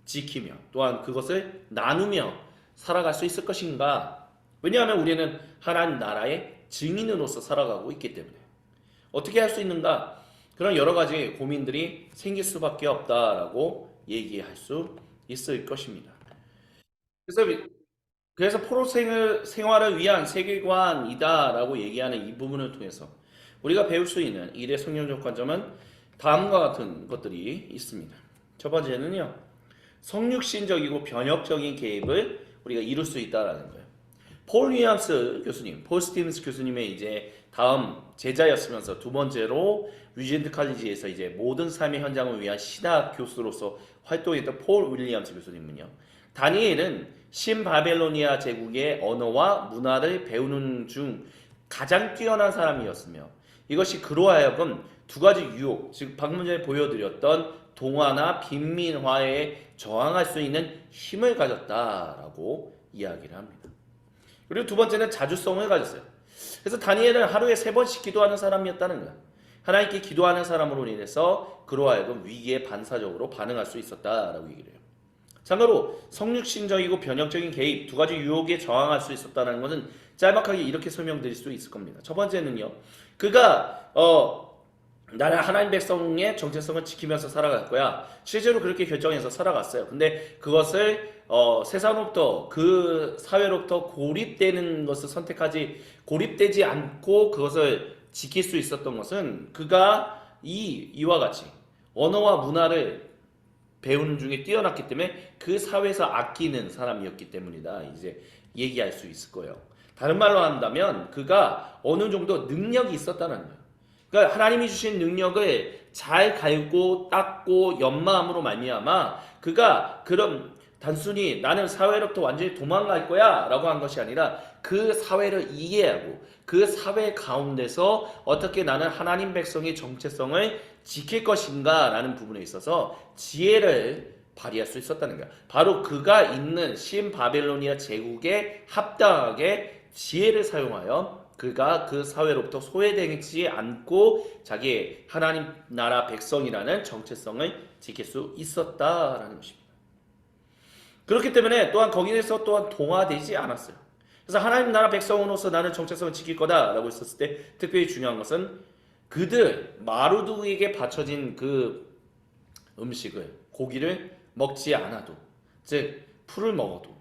지키며 또한 그것을 나누며 살아갈 수 있을 것인가? 왜냐하면 우리는 하나님 나라의 증인으로서 살아가고 있기 때문에 어떻게 할 수 있는가? 그런 여러 가지 고민들이 생길 수밖에 없다라고 얘기할 수 있을 것입니다. 그래서 포로 생활을 위한 세계관이다라고 얘기하는 이 부분을 통해서 우리가 배울 수 있는 일의 성경적 관점은 다음과 같은 것들이 있습니다. 첫 번째는요, 성육신적이고 변혁적인 개입을 우리가 이룰 수 있다라는 거예요. 폴 위암스 교수님, 폴 스티븐스 교수님의 이제 다음 제자였으면서 두 번째로 위젠트 칼리지에서 이제 모든 삶의 현장을 위한 신학 교수로서 활동했던 폴 윌리엄스 교수님은요. 다니엘은 신바벨로니아 제국의 언어와 문화를 배우는 중 가장 뛰어난 사람이었으며 이것이 그로 하여금 두 가지 유혹, 즉 방금 전에 보여드렸던 동화나 빈민화에 저항할 수 있는 힘을 가졌다라고 이야기를 합니다. 그리고 두 번째는 자주성을 가졌어요. 그래서 다니엘은 하루에 3번씩 기도하는 사람이었다는 거야. 하나님께 기도하는 사람으로 인해서 그로 하여금 위기에 반사적으로 반응할 수 있었다라고 얘기를 해요. 참고로 성육신적이고 변형적인 개입 두 가지 유혹에 저항할 수 있었다는 것은 짤막하게 이렇게 설명드릴 수 있을 겁니다. 첫 번째는요. 그가 나는 하나님 백성의 정체성을 지키면서 살아갈 거야. 실제로 그렇게 결정해서 살아갔어요. 근데 그것을 세상으로부터 그 사회로부터 고립되는 것을 고립되지 않고 그것을 지킬 수 있었던 것은 그가 이와 같이 언어와 문화를 배우는 중에 뛰어났기 때문에 그 사회에서 아끼는 사람이었기 때문이다. 이제 얘기할 수 있을 거예요. 다른 말로 한다면 그가 어느 정도 능력이 있었다는 거예요. 그러니까 하나님이 주신 능력을 잘 갈고 닦고 연마함으로 말미암아 그가 그런 단순히 나는 사회로부터 완전히 도망갈 거야 라고 한 것이 아니라 그 사회를 이해하고 그 사회 가운데서 어떻게 나는 하나님 백성의 정체성을 지킬 것인가 라는 부분에 있어서 지혜를 발휘할 수 있었다는 거야. 바로 그가 있는 신바벨로니아 제국에 합당하게 지혜를 사용하여 그가 그 사회로부터 소외되지 않고 자기의 하나님 나라 백성이라는 정체성을 지킬 수 있었다라는 것입니다. 그렇기 때문에 또한 거기에서 또한 동화되지 않았어요. 그래서 하나님 나라 백성으로서 나는 정체성을 지킬 거다라고 했었을 때 특별히 중요한 것은 그들 마루드에게 바쳐진 그 음식을 고기를 먹지 않아도 즉 풀을 먹어도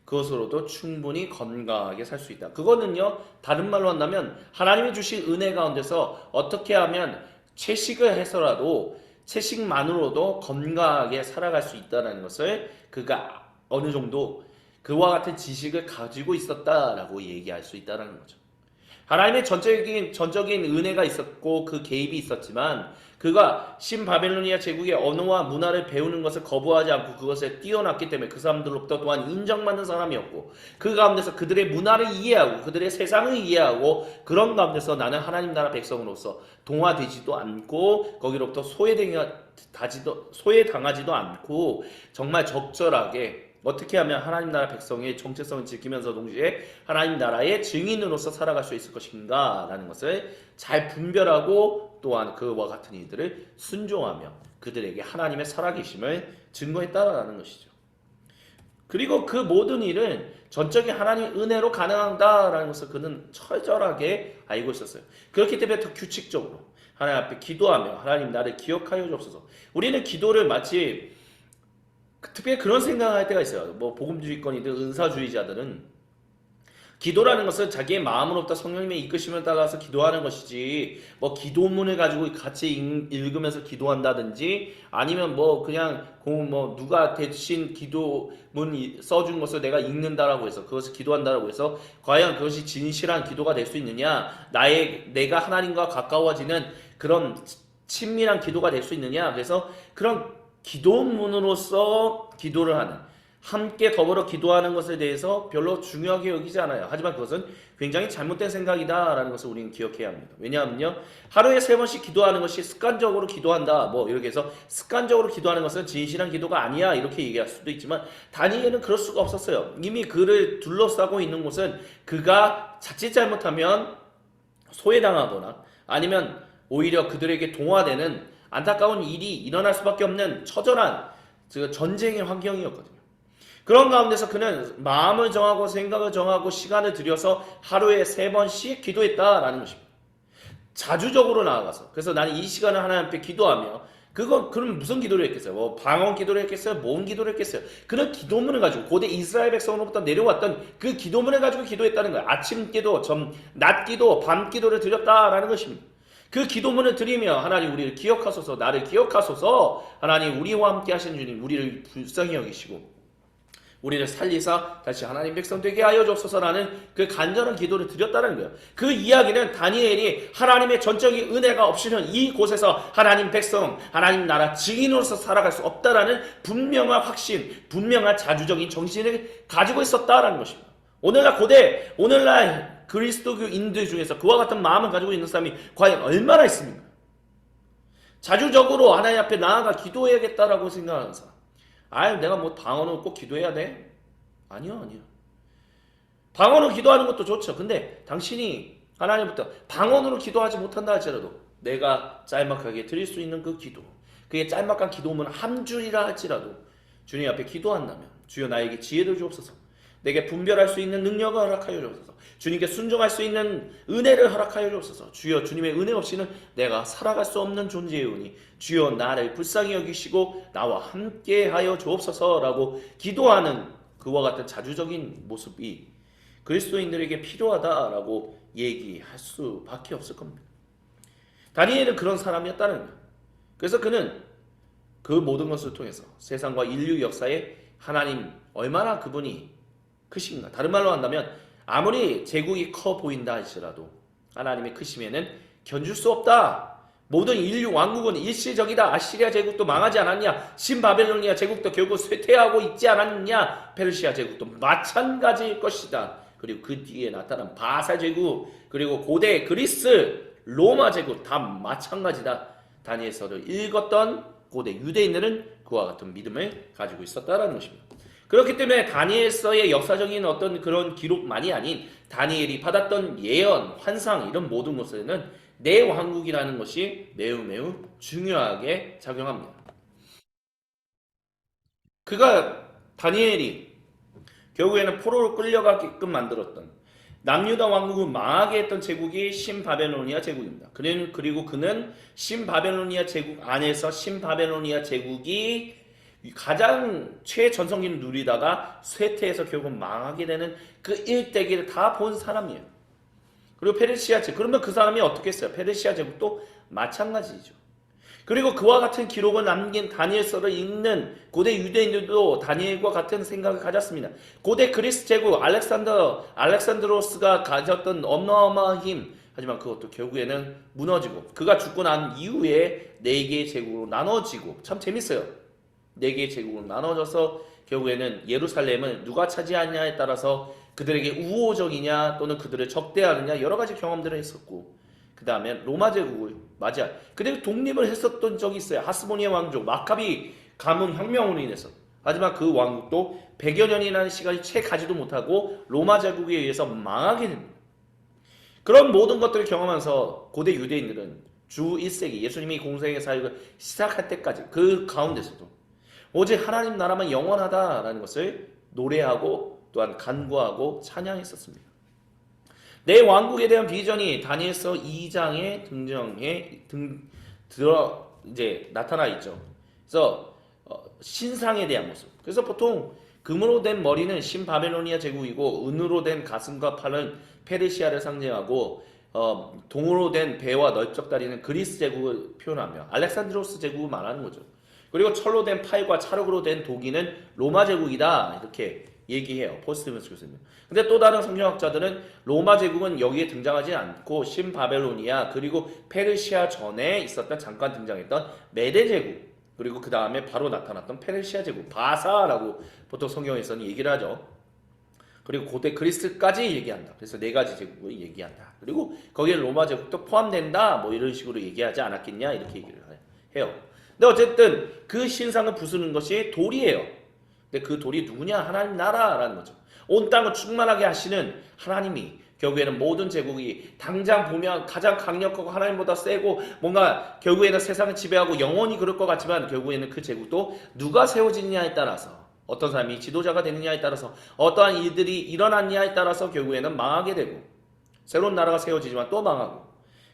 그것으로도 충분히 건강하게 살 수 있다. 그거는요 다른 말로 한다면 하나님이 주신 은혜 가운데서 어떻게 하면 채식을 해서라도 채식만으로도 건강하게 살아갈 수 있다는 것을 그가 어느 정도 그와 같은 지식을 가지고 있었다라고 얘기할 수 있다는 거죠. 하나님의 전적인 은혜가 있었고 그 개입이 있었지만 그가 신바벨로니아 제국의 언어와 문화를 배우는 것을 거부하지 않고 그것에 뛰어났기 때문에 그 사람들로부터 또한 인정받는 사람이었고 그 가운데서 그들의 문화를 이해하고 그들의 세상을 이해하고 그런 가운데서 나는 하나님 나라 백성으로서 동화되지도 않고 거기로부터 소외당하지도 않고 정말 적절하게 어떻게 하면 하나님 나라 백성의 정체성을 지키면서 동시에 하나님 나라의 증인으로서 살아갈 수 있을 것인가 라는 것을 잘 분별하고 또한 그와 같은 이들을 순종하며 그들에게 하나님의 살아계심을 증거했다라는 것이죠. 그리고 그 모든 일은 전적인 하나님의 은혜로 가능하다라는 것을 그는 철저하게 알고 있었어요. 그렇기 때문에 더 규칙적으로 하나님 앞에 기도하며 하나님 나를 기억하여 주옵소서. 우리는 기도를 마치 특별히 그런 생각을 할 때가 있어요. 뭐 복음주의권이든 은사주의자들은 기도라는 것은 자기의 마음으로부터 성령님의 이끄심을 따라서 기도하는 것이지, 뭐 기도문을 가지고 같이 읽으면서 기도한다든지, 아니면 뭐 그냥 뭐 누가 대신 기도문 써준 것을 내가 읽는다라고 해서 그것을 기도한다라고 해서 과연 그것이 진실한 기도가 될 수 있느냐, 내가 하나님과 가까워지는 그런 친밀한 기도가 될 수 있느냐. 그래서 그런 기도문으로서 기도를 하는, 함께 더불어 기도하는 것에 대해서 별로 중요하게 여기지 않아요. 하지만 그것은 굉장히 잘못된 생각이다라는 것을 우리는 기억해야 합니다. 왜냐하면요, 하루에 3번씩 기도하는 것이 습관적으로 기도한다, 뭐 이렇게 해서 습관적으로 기도하는 것은 진실한 기도가 아니야, 이렇게 얘기할 수도 있지만, 다니엘은 그럴 수가 없었어요. 이미 그를 둘러싸고 있는 곳은 그가 자칫 잘못하면 소외당하거나 아니면 오히려 그들에게 동화되는 안타까운 일이 일어날 수밖에 없는 처절한 전쟁의 환경이었거든요. 그런 가운데서 그는 마음을 정하고 생각을 정하고 시간을 들여서 하루에 3번씩 기도했다라는 것입니다. 자주적으로 나아가서. 그래서 나는 이 시간을 하나님 앞에 기도하며, 그럼 무슨 기도를 했겠어요? 뭐 방언 기도를 했겠어요? 뭔 기도를 했겠어요? 그런 기도문을 가지고 고대 이스라엘 백성으로부터 내려왔던 그 기도문을 가지고 기도했다는 거예요. 아침 기도, 낮 기도, 밤 기도를 드렸다라는 것입니다. 그 기도문을 드리며, 하나님 우리를 기억하소서, 나를 기억하소서, 하나님 우리와 함께 하신 주님, 우리를 불쌍히 여기시고 우리를 살리사 다시 하나님 백성 되게 하여 주옵소서라는 그 간절한 기도를 드렸다는 거예요. 그 이야기는 다니엘이 하나님의 전적인 은혜가 없이는 이곳에서 하나님 백성, 하나님 나라 증인으로서 살아갈 수 없다라는 분명한 확신, 분명한 자주적인 정신을 가지고 있었다라는 것입니다. 오늘날 그리스도교인들 중에서 그와 같은 마음을 가지고 있는 사람이 과연 얼마나 있습니까? 자주적으로 하나님 앞에 나아가 기도해야겠다라고 생각하는 사람. 내가 뭐 방언으로 꼭 기도해야 돼? 아니요. 방언으로 기도하는 것도 좋죠. 근데 당신이 하나님부터 방언으로 기도하지 못한다 할지라도 내가 짤막하게 드릴 수 있는 그 기도, 그게 짤막한 기도문 한 줄이라 할지라도 주님 앞에 기도한다면, 주여 나에게 지혜를 주옵소서, 내게 분별할 수 있는 능력을 허락하여 주옵소서, 주님께 순종할 수 있는 은혜를 허락하여 주옵소서, 주여 주님의 은혜 없이는 내가 살아갈 수 없는 존재이오니 주여 나를 불쌍히 여기시고 나와 함께 하여 주옵소서라고 기도하는 그와 같은 자주적인 모습이 그리스도인들에게 필요하다라고 얘기할 수밖에 없을 겁니다. 다니엘은 그런 사람이었다는 거예요. 그래서 그는 그 모든 것을 통해서 세상과 인류 역사에 하나님 얼마나 그분이 크신가, 다른 말로 한다면 아무리 제국이 커 보인다 할지라도 하나님의 크심에는 견줄 수 없다. 모든 인류 왕국은 일시적이다. 아시리아 제국도 망하지 않았냐? 신바벨로니아 제국도 결국 쇠퇴하고 있지 않았냐? 페르시아 제국도 마찬가지일 것이다. 그리고 그 뒤에 나타난 바사 제국, 그리고 고대 그리스, 로마 제국 다 마찬가지다. 다니엘서를 읽었던 고대 유대인들은 그와 같은 믿음을 가지고 있었다라는 것입니다. 그렇기 때문에 다니엘서의 역사적인 어떤 그런 기록만이 아닌 다니엘이 받았던 예언, 환상, 이런 모든 것에는 내 왕국이라는 것이 매우 중요하게 작용합니다. 다니엘이 결국에는 포로로 끌려가게끔 만들었던 남유다 왕국을 망하게 했던 제국이 신바벨로니아 제국입니다. 그리고 그는 신바벨로니아 제국 안에서 신바벨로니아 제국이 가장 최전성기를 누리다가 쇠퇴해서 결국 망하게 되는 그 일대기를 다 본 사람이에요. 그리고 페르시아 제국, 그러면 그 사람이 어떻게 했어요? 페르시아 제국도 마찬가지죠. 그리고 그와 같은 기록을 남긴 다니엘서를 읽는 고대 유대인들도 다니엘과 같은 생각을 가졌습니다. 고대 그리스 제국 알렉산드로스가 가졌던 어마어마한 힘, 하지만 그것도 결국에는 무너지고 그가 죽고 난 이후에 4개의 제국으로 나눠지고, 참 재밌어요. 4개의 제국으로 나눠져서 결국에는 예루살렘을 누가 차지하냐에 따라서 그들에게 우호적이냐 또는 그들을 적대하느냐 여러 가지 경험들을 했었고, 그 다음에 로마 제국을 맞이할, 그리고 독립을 했었던 적이 있어요. 하스모니아 왕족, 마카비 가문 혁명으로 인해서. 하지만 그 왕국도 100여 년이라는 시간이 채 가지도 못하고 로마 제국에 의해서 망하게 됩니다. 그런 모든 것들을 경험하면서 고대 유대인들은 주 1세기 예수님이 공생의 사역을 시작할 때까지 그 가운데서도 오직 하나님 나라만 영원하다라는 것을 노래하고 또한 간구하고 찬양했었습니다. 내 왕국에 대한 비전이 다니엘서 2장에 이제 나타나 있죠. 그래서 신상에 대한 모습. 그래서 보통 금으로 된 머리는 신바벨로니아 제국이고 은으로 된 가슴과 팔은 페르시아를 상징하고 동으로 된 배와 넓적 다리는 그리스 제국을 표현하며 알렉산드로스 제국을 말하는 거죠. 그리고 철로 된 팔과 찰흙으로 된 도기는 로마 제국이다 이렇게 얘기해요. 포스트미스 교수님. 근데 또 다른 성경학자들은 로마 제국은 여기에 등장하지 않고 신바벨로니아 그리고 페르시아 전에 있었던 잠깐 등장했던 메데 제국 그리고 그 다음에 바로 나타났던 페르시아 제국 바사라고 보통 성경에서는 얘기를 하죠. 그리고 고대 그리스까지 얘기한다. 그래서 네 가지 제국을 얘기한다. 그리고 거기에 로마 제국도 포함된다. 뭐 이런 식으로 얘기하지 않았겠냐 이렇게 얘기를 해요. 근데 어쨌든 그 신상을 부수는 것이 돌이에요. 근데 그 돌이 누구냐? 하나님 나라라는 거죠. 온 땅을 충만하게 하시는 하나님이 결국에는 모든 제국이 당장 보면 가장 강력하고 하나님보다 세고 뭔가 결국에는 세상을 지배하고 영원히 그럴 것 같지만 결국에는 그 제국도 누가 세워지느냐에 따라서 어떤 사람이 지도자가 되느냐에 따라서 어떠한 일들이 일어났냐에 따라서 결국에는 망하게 되고 새로운 나라가 세워지지만 또 망하고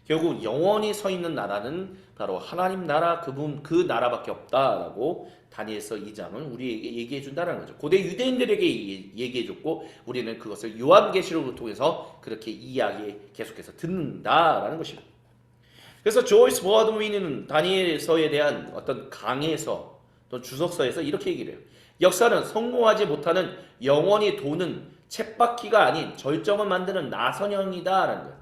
결국 영원히 서 있는 나라는 바로 하나님 나라 그 나라밖에 없다라고 다니엘서 2장은 우리에게 얘기해 준다는 거죠. 고대 유대인들에게 얘기해 줬고 우리는 그것을 요한계시록을 통해서 그렇게 이야기 계속해서 듣는다라는 것입니다. 그래서 조이스 버드윈은 다니엘서에 대한 어떤 강해서 또 주석서에서 이렇게 얘기를 해요. 역사는 성공하지 못하는 영원히 도는 쳇바퀴가 아닌 절정을 만드는 나선형이다라는 거예요.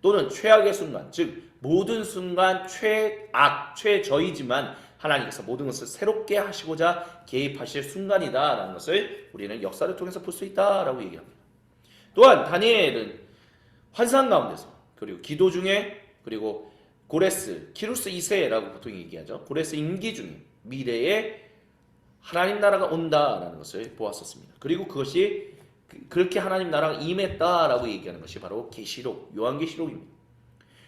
또는 최악의 순간, 즉 모든 순간 최악, 최저이지만 하나님께서 모든 것을 새롭게 하시고자 개입하실 순간이다라는 것을 우리는 역사를 통해서 볼 수 있다라고 얘기합니다. 또한 다니엘은 환상 가운데서 그리고 기도 중에 그리고 고레스, 키루스 2세라고 보통 얘기하죠. 고레스 임기 중에 미래에 하나님 나라가 온다라는 것을 보았었습니다. 그리고 그것이 그렇게 하나님 나라가 임했다라고 얘기하는 것이 바로 계시록, 요한계시록입니다.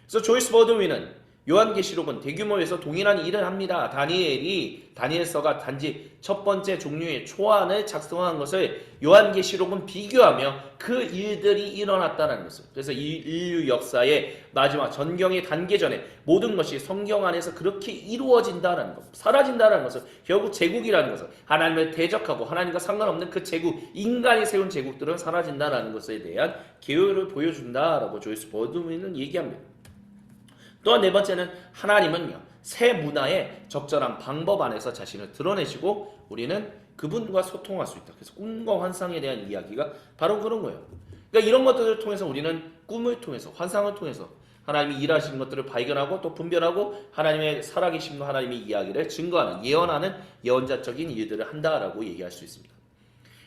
그래서 조이스 버드윈은 요한계시록은 대규모에서 동일한 일을 합니다. 다니엘서가 단지 첫 번째 종류의 초안을 작성한 것을 요한계시록은 비교하며 그 일들이 일어났다는 것을. 그래서 인류 역사의 마지막 전경의 단계 전에 모든 것이 성경 안에서 그렇게 이루어진다는 것, 사라진다는 것을, 결국 제국이라는 것을 하나님을 대적하고 하나님과 상관없는 그 제국, 인간이 세운 제국들은 사라진다는 것에 대한 계율을 보여준다라고 조이스 버드윈은 얘기합니다. 또한 네 번째는 하나님은요 새 문화의 적절한 방법 안에서 자신을 드러내시고 우리는 그분과 소통할 수 있다. 그래서 꿈과 환상에 대한 이야기가 바로 그런 거예요. 그러니까 이런 것들을 통해서 우리는 꿈을 통해서 환상을 통해서 하나님이 일하시는 것들을 발견하고 또 분별하고 하나님의 살아계심과 하나님의 이야기를 증거하는 예언하는 예언자적인 일들을 한다라고 얘기할 수 있습니다.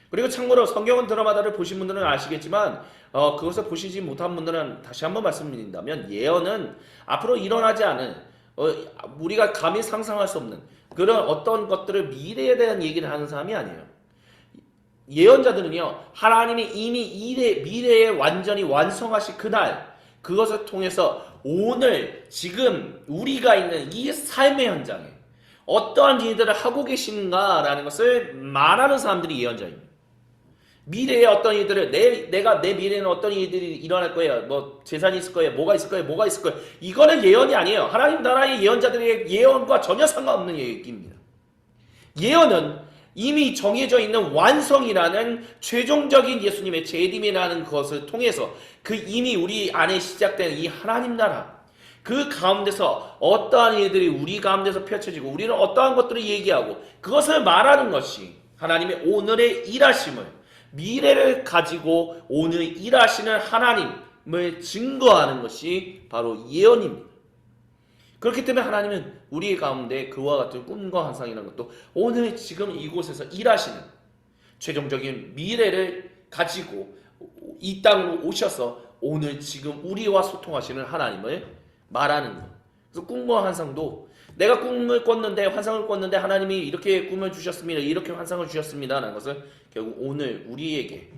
그리고 참고로 성경은 드라마다를 보신 분들은 아시겠지만 그것을 보시지 못한 분들은 다시 한번 말씀드린다면 예언은 앞으로 일어나지 않은 우리가 감히 상상할 수 없는 그런 어떤 것들을 미래에 대한 얘기를 하는 사람이 아니에요. 예언자들은요 하나님이 이미 미래에 완전히 완성하신 그날 그것을 통해서 오늘 지금 우리가 있는 이 삶의 현장에 어떠한 일들을 하고 계신가라는 것을 말하는 사람들이 예언자입니다. 미래에 어떤 일들을 내 미래에는 어떤 일들이 일어날 거예요. 뭐 재산이 있을 거예요. 뭐가 있을 거예요. 뭐가 있을 거예요. 이거는 예언이 아니에요. 하나님 나라의 예언자들의 예언과 전혀 상관없는 얘기입니다. 예언은 이미 정해져 있는 완성이라는 최종적인 예수님의 재림이라는 것을 통해서 그 이미 우리 안에 시작된 이 하나님 나라 그 가운데서 어떠한 일들이 우리 가운데서 펼쳐지고 우리는 어떠한 것들을 얘기하고 그것을 말하는 것이 하나님의 오늘의 일하심을 미래를 가지고 오늘 일하시는 하나님을 증거하는 것이 바로 예언입니다. 그렇기 때문에 하나님은 우리 가운데 그와 같은 꿈과 환상이라는 것도 오늘 지금 이곳에서 일하시는 최종적인 미래를 가지고 이 땅으로 오셔서 오늘 지금 우리와 소통하시는 하나님을 말하는 것. 그래서 꿈과 환상도 내가 꿈을 꿨는데 환상을 꿨는데 하나님이 이렇게 꿈을 주셨습니다. 이렇게 환상을 주셨습니다. 라는 것을 결국 오늘 우리에게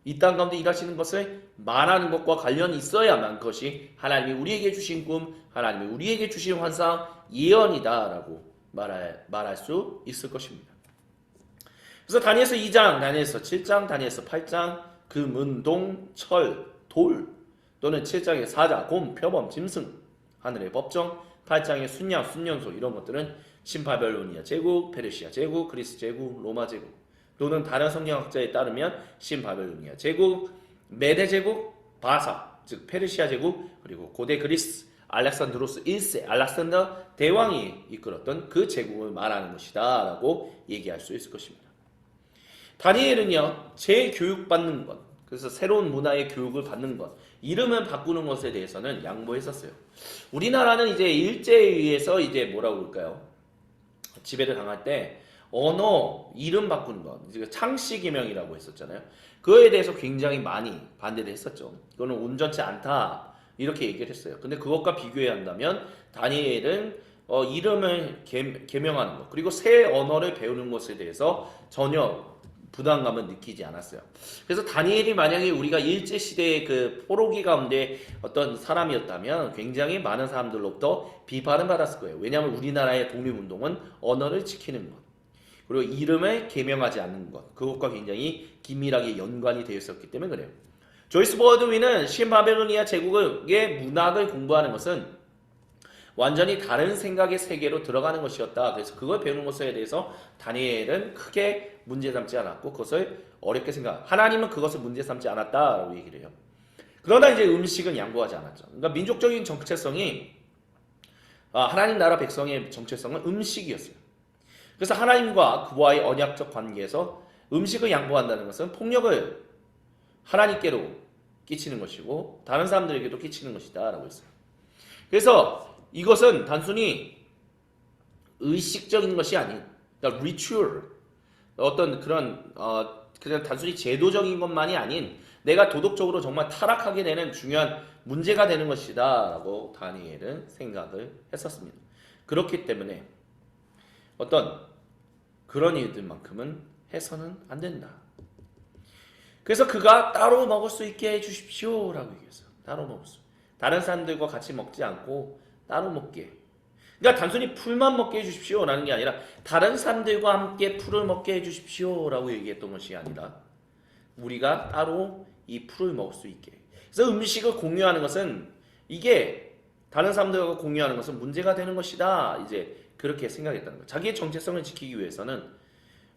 이 땅 가운데 일하시는 것을 말하는 것과 관련이 있어야만 그것이 하나님이 우리에게 주신 꿈, 하나님이 우리에게 주신 환상, 예언이다라고 말할 수 있을 것입니다. 그래서 다니엘서 2장, 다니엘서 7장, 다니엘서 8장 금, 은, 동, 철, 돌 또는 7장의 사자, 곰, 표범, 짐승, 하늘의 법정 8장의 순양, 순년소 이런 것들은 신바벨로니아 제국, 페르시아 제국, 그리스 제국, 로마 제국 또는 다른 성경학자에 따르면 신바벨로니아 제국, 메데 제국, 바사 즉 페르시아 제국, 그리고 고대 그리스 알렉산드로스 1세 알렉산더 대왕이 이끌었던 그 제국을 말하는 것이다 라고 얘기할 수 있을 것입니다. 다니엘은요, 재교육받는 것, 그래서 새로운 문화의 교육을 받는 것, 이름을 바꾸는 것에 대해서는 양보했었어요. 우리나라는 이제 일제에 의해서 이제 뭐라고 그럴까요? 지배를 당할 때 언어 이름 바꾸는 것, 창씨 개명이라고 했었잖아요. 그거에 대해서 굉장히 많이 반대를 했었죠. 그거는 온전치 않다 이렇게 얘기를 했어요. 근데 그것과 비교해야 한다면 다니엘은 이름을 개명하는 것, 그리고 새 언어를 배우는 것에 대해서 전혀 부담감을 느끼지 않았어요. 그래서 다니엘이 만약에 우리가 일제시대의 그 포로기 가운데 어떤 사람이었다면 굉장히 많은 사람들로부터 비판을 받았을 거예요. 왜냐하면 우리나라의 독립운동은 언어를 지키는 것, 그리고 이름을 개명하지 않는 것, 그것과 굉장히 긴밀하게 연관이 되어 있었기 때문에 그래요. 조이스 버드윈은 신바벨로니아 제국의 문학을 공부하는 것은 완전히 다른 생각의 세계로 들어가는 것이었다. 그래서 그걸 배우는 것에 대해서 다니엘은 크게 문제 삼지 않았고 그것을 어렵게 생각. 하나님은 그것을 문제 삼지 않았다라고 얘기를 해요. 그러나 이제 음식은 양보하지 않았죠. 그러니까 민족적인 정체성이 하나님 나라 백성의 정체성은 음식이었어요. 그래서 하나님과 그와의 언약적 관계에서 음식을 양보한다는 것은 폭력을 하나님께로 끼치는 것이고 다른 사람들에게도 끼치는 것이다 라고 했어요. 그래서 이것은 단순히 의식적인 것이 아닌, 그러니까 리추얼, 어떤 그런 그냥 단순히 제도적인 것만이 아닌 내가 도덕적으로 정말 타락하게 되는 중요한 문제가 되는 것이다 라고 다니엘은 생각을 했었습니다. 그렇기 때문에 어떤 그런 일들만큼은 해서는 안 된다. 그래서 그가 따로 먹을 수 있게 해주십시오 라고 얘기했어요. 따로 먹을 수. 다른 사람들과 같이 먹지 않고 따로 먹게. 그러니까 단순히 풀만 먹게 해주십시오 라는 게 아니라 다른 사람들과 함께 풀을 먹게 해주십시오 라고 얘기했던 것이 아니라 우리가 따로 이 풀을 먹을 수 있게. 그래서 음식을 공유하는 것은 이게 다른 사람들과 공유하는 것은 문제가 되는 것이다. 이제 그렇게 생각했다는 거예요. 자기의 정체성을 지키기 위해서는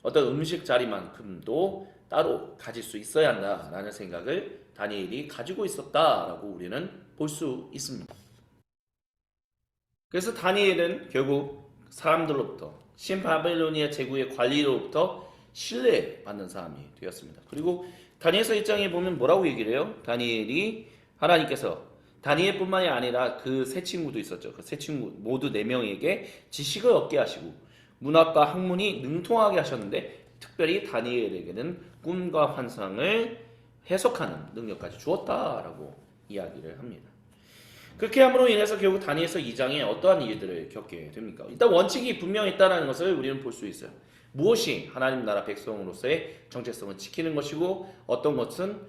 어떤 음식 자리만큼도 따로 가질 수 있어야 한다라는 생각을 다니엘이 가지고 있었다라고 우리는 볼 수 있습니다. 그래서 다니엘은 결국 사람들로부터 신바벨로니아 제국의 관리로부터 신뢰받는 사람이 되었습니다. 그리고 다니엘서 1장에 보면 뭐라고 얘기를 해요? 다니엘이 하나님께서 다니엘뿐만이 아니라 그 세 친구도 있었죠. 그 세 친구 모두 4명에게 지식을 얻게 하시고 문학과 학문이 능통하게 하셨는데 특별히 다니엘에게는 꿈과 환상을 해석하는 능력까지 주었다라고 이야기를 합니다. 그렇게 함으로 인해서 결국 다니엘서 2장에 어떠한 일들을 겪게 됩니까? 일단 원칙이 분명했다는 것을 우리는 볼 수 있어요. 무엇이 하나님 나라 백성으로서의 정체성을 지키는 것이고 어떤 것은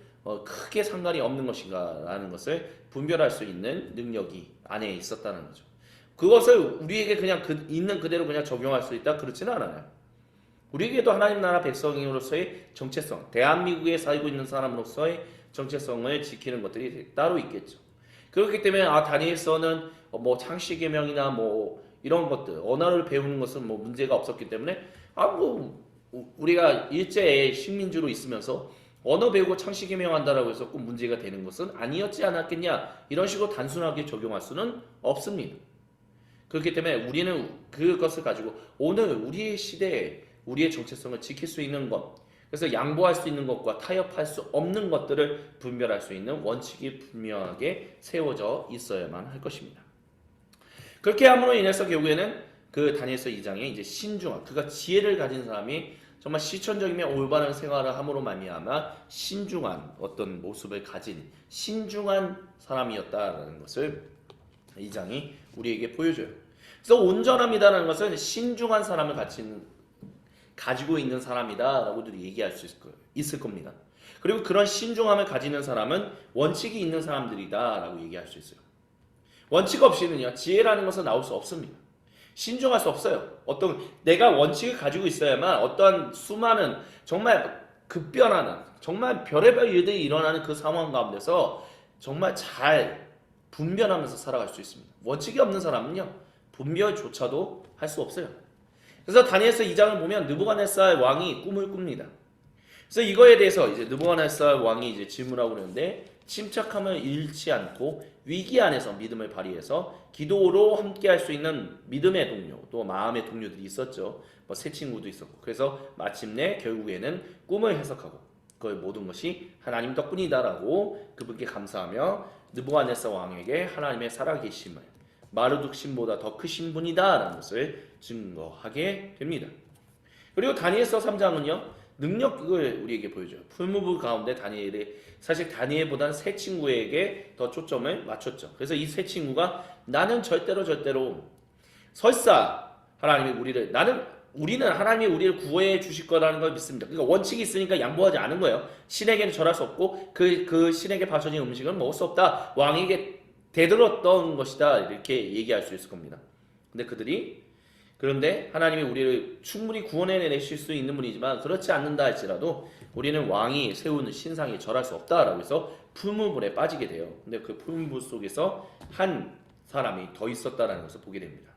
크게 상관이 없는 것인가 라는 것을 분별할 수 있는 능력이 안에 있었다는 거죠. 그것을 우리에게 그냥 있는 그대로 그냥 적용할 수 있다? 그렇지는 않아요. 우리에게도 하나님 나라 백성으로서의 정체성, 대한민국에 살고 있는 사람으로서의 정체성을 지키는 것들이 따로 있겠죠. 그렇기 때문에 다니엘서는 뭐 창시계명이나 뭐 이런 것들 언어를 배우는 것은 뭐 문제가 없었기 때문에 뭐 우리가 일제의 식민지로 있으면서 언어 배우고 창시계명 한다라고 해서 꼭 문제가 되는 것은 아니었지 않았겠냐 이런 식으로 단순하게 적용할 수는 없습니다. 그렇기 때문에 우리는 그것을 가지고 오늘 우리의 시대에 우리의 정체성을 지킬 수 있는 것, 그래서 양보할 수 있는 것과 타협할 수 없는 것들을 분별할 수 있는 원칙이 분명하게 세워져 있어야만 할 것입니다. 그렇게 함으로 인해서 결국에는 그 다니엘서 2장에 이제 신중한, 그가 지혜를 가진 사람이 정말 실천적이며 올바른 생활을 함으로 말미암아 신중한 어떤 모습을 가진 신중한 사람이었다라는 것을 2장이 우리에게 보여줘요. 그래서 온전함이라는 것은 신중한 사람을 가지고 있는 사람이다 라고도 얘기할 수 있을 겁니다. 그리고 그런 신중함을 가지는 사람은 원칙이 있는 사람들이다 라고 얘기할 수 있어요. 원칙 없이는요 지혜라는 것은 나올 수 없습니다. 신중할 수 없어요. 내가 원칙을 가지고 있어야만 어떠한 수많은 정말 급변하는 정말 별의별 일들이 일어나는 그 상황 가운데서 정말 잘 분별하면서 살아갈 수 있습니다. 원칙이 없는 사람은요 분별조차도 할 수 없어요. 그래서 다니엘서 2장을 보면 느부갓네살 왕이 꿈을 꿉니다. 그래서 이거에 대해서 이제 느부갓네살 왕이 이제 질문하고 그러는데 침착함을 잃지 않고 위기 안에서 믿음을 발휘해서 기도로 함께할 수 있는 믿음의 동료 또 마음의 동료들이 있었죠. 뭐 새 친구도 있었고 그래서 마침내 결국에는 꿈을 해석하고 그 모든 것이 하나님 덕분이다라고 그분께 감사하며 느부갓네살 왕에게 하나님의 살아계심을 마르둑 신보다 더 크신 분이다라는 것을 증거하게 됩니다. 그리고 다니엘서 3장은요. 능력을 우리에게 보여줘요. 풀무불 가운데 다니엘이 사실 다니엘보다는 세 친구에게 더 초점을 맞췄죠. 그래서 이 세 친구가 나는 절대로 설사 하나님이 우리는 하나님이 우리를 구해 주실 거라는 걸 믿습니다. 그러니까 원칙이 있으니까 양보하지 않은 거예요. 신에게는 절할 수 없고 그 신에게 바쳐진 음식은 먹을 수 없다. 왕에게 대들었던 것이다. 이렇게 얘기할 수 있을 겁니다. 그런데 하나님이 우리를 충분히 구원해내실 수 있는 분이지만 그렇지 않는다 할지라도 우리는 왕이 세우는 신상에 절할 수 없다라고 해서 풀무불에 빠지게 돼요. 근데 그 풀무불 속에서 한 사람이 더 있었다라는 것을 보게 됩니다.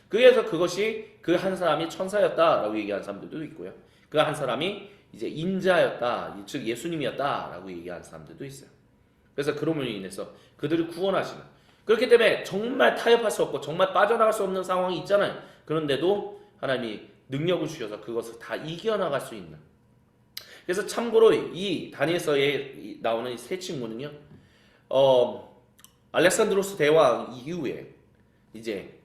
그래서 그것이 그 한 사람이 천사였다라고 얘기하는 사람들도 있고요. 그 한 사람이 이제 인자였다, 즉 예수님이었다라고 얘기하는 사람들도 있어요. 그래서 그럼으로 인해서 그들을 구원하시는 그렇기 때문에 정말 타협할 수 없고 정말 빠져나갈 수 없는 상황이 있잖아요. 그런데도 하나님이 능력을 주셔서 그것을 다 이겨나갈 수 있는. 그래서 참고로 이 다니엘서에 나오는 이 세 친구는요. 알렉산드로스 대왕 이후에 이제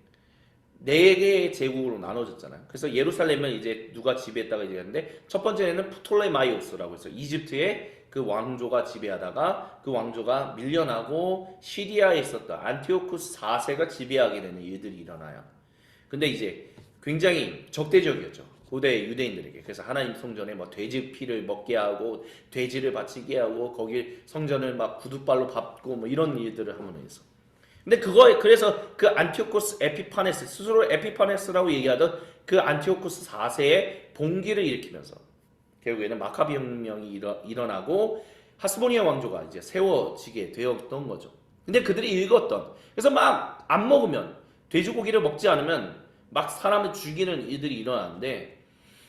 네 개의 제국으로 나눠졌잖아요. 그래서 예루살렘은 이제 누가 지배했다가 얘기하는데 첫 번째는 프톨레마이오스라고 해서 이집트의 그 왕조가 지배하다가 그 왕조가 밀려나고 시리아에 있었던 안티오쿠스 4세가 지배하게 되는 일들이 일어나요. 근데 이제 굉장히 적대적이었죠. 고대 유대인들에게. 그래서 하나님 성전에 뭐 돼지 피를 먹게 하고 돼지를 바치게 하고 거기 성전을 막 구두발로 밟고 뭐 이런 일들을 함으로 해서. 근데 그래서 그 안티오코스 에피파네스 스스로 에피파네스라고 얘기하던 그 안티오코스 4세의 봉기를 일으키면서 결국에는 마카비 혁명이 일어나고 하스모니아 왕조가 이제 세워지게 되었던 거죠. 근데 그들이 읽었던 그래서 막 안 먹으면 돼지고기를 먹지 않으면 막 사람을 죽이는 일들이 일어나는데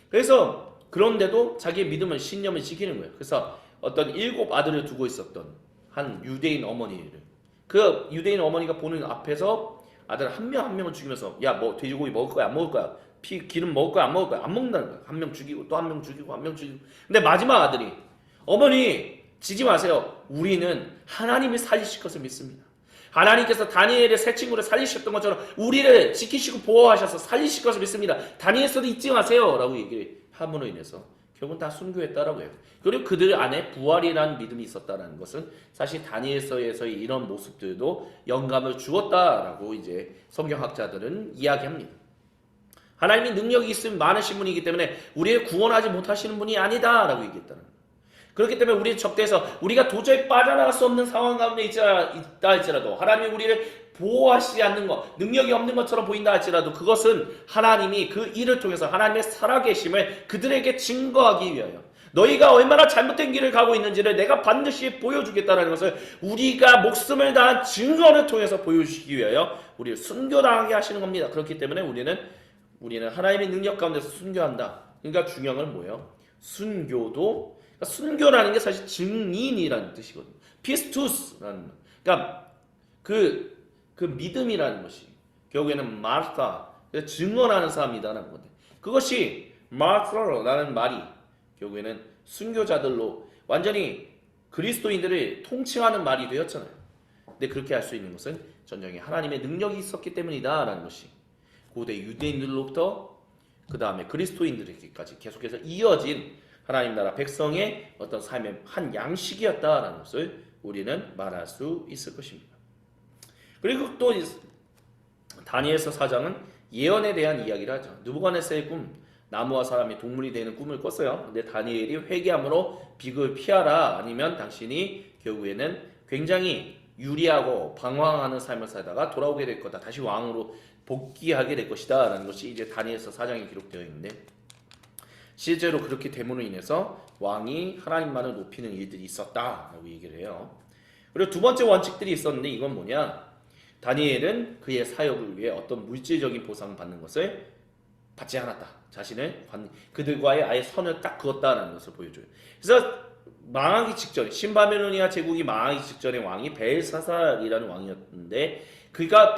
그래서 그런데도 자기의 믿음을 신념을 지키는 거예요. 그래서 어떤 7 아들을 두고 있었던 한 유대인 어머니를 그 유대인 어머니가 보는 앞에서 아들 한 명 한 명을 죽이면서 야 뭐 돼지고기 먹을 거야 안 먹을 거야 기름 먹을 거야 안 먹을 거야 안 먹는다는 거야. 한 명 죽이고 또 한 명 죽이고 한 명 죽이고 근데 마지막 아들이 어머니 지지 마세요. 우리는 하나님이 살리실 것을 믿습니다. 하나님께서 다니엘의 세 친구를 살리셨던 것처럼 우리를 지키시고 보호하셔서 살리실 것을 믿습니다. 다니엘서도 잊지 마세요 라고 얘기를 함으로 인해서 결국은 다 순교했다라고 해요. 그리고 그들 안에 부활이라는 믿음이 있었다는 것은 사실 다니엘서에서의 이런 모습들도 영감을 주었다라고 이제 성경학자들은 이야기합니다. 하나님이 능력이 있으면 많으신 분이기 때문에 우리를 구원하지 못하시는 분이 아니다라고 얘기했다는 거예요. 그렇기 때문에 우리의 적대에서 우리가 도저히 빠져나갈 수 없는 상황 가운데 있다 할지라도 하나님이 우리를 보호하시지 않는 것, 능력이 없는 것처럼 보인다 할지라도 그것은 하나님이 그 일을 통해서 하나님의 살아계심을 그들에게 증거하기 위하여 너희가 얼마나 잘못된 길을 가고 있는지를 내가 반드시 보여주겠다는 것을 우리가 목숨을 다한 증거를 통해서 보여주시기 위하여 우리를 순교당하게 하시는 겁니다. 그렇기 때문에 우리는 하나님의 능력 가운데서 순교한다. 그러니까 중요한 건 뭐예요? 순교도 그러니까 순교라는 게 사실 증인이라는 뜻이거든요. 피스투스라는 그러니까 그 믿음이라는 것이 결국에는 마르타 증언하는 사람이다라는 건데 그것이 마르타라는 말이 결국에는 순교자들로 완전히 그리스도인들을 통칭하는 말이 되었잖아요. 근데 그렇게 할 수 있는 것은 전쟁에 하나님의 능력이 있었기 때문이다라는 것이 고대 유대인들로부터 그 다음에 그리스도인들에게까지 계속해서 이어진 하나님 나라 백성의 어떤 삶의 한 양식이었다라는 것을 우리는 말할 수 있을 것입니다. 그리고 또 다니엘서 4장은 예언에 대한 이야기를 하죠. 느부갓네살의 꿈, 나무와 사람이 동물이 되는 꿈을 꿨어요. 근데 다니엘이 회개함으로 비극을 피하라 아니면 당신이 결국에는 굉장히 유리하고 방황하는 삶을 살다가 돌아오게 될 거다. 다시 왕으로 복귀하게 될 것이다 라는 것이 이제 다니엘서 4장에 기록되어 있는데 실제로 그렇게 됨으로 인해서 왕이 하나님만을 높이는 일들이 있었다라고 얘기를 해요. 그리고 두 번째 원칙들이 있었는데 이건 뭐냐? 다니엘은 그의 사역을 위해 어떤 물질적인 보상을 받는 것을 받지 않았다. 그들과의 아예 선을 딱 그었다라는 것을 보여줘요. 그래서 망하기 직전에 신바벨로니아 제국이 망하기 직전의 왕이 벨사살이라는 왕이었는데 그가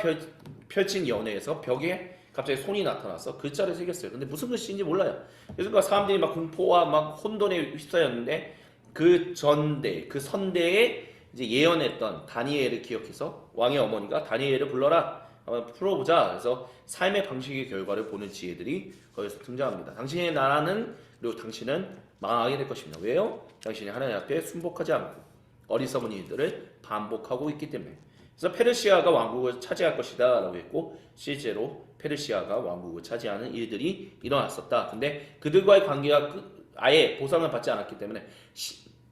펼친 연회에서 벽에 갑자기 손이 나타나서 글자를 새겼어요. 근데 무슨 글씨인지 몰라요. 그래서 사람들이 막 공포와 막 혼돈에 휩싸였는데 그 선대에 이제 예언했던 다니엘을 기억해서 왕의 어머니가 다니엘을 불러라. 한번 풀어보자. 그래서 삶의 방식의 결과를 보는 지혜들이 거기서 등장합니다. 당신의 나라는 그리고 당신은 망하게 될 것입니다. 왜요? 당신이 하나님 앞에 순복하지 않고 어리석은 일들을 반복하고 있기 때문에. 그래서 페르시아가 왕국을 차지할 것이다 라고 했고 실제로 페르시아가 왕국을 차지하는 일들이 일어났었다. 근데 그들과의 관계가 아예 보상을 받지 않았기 때문에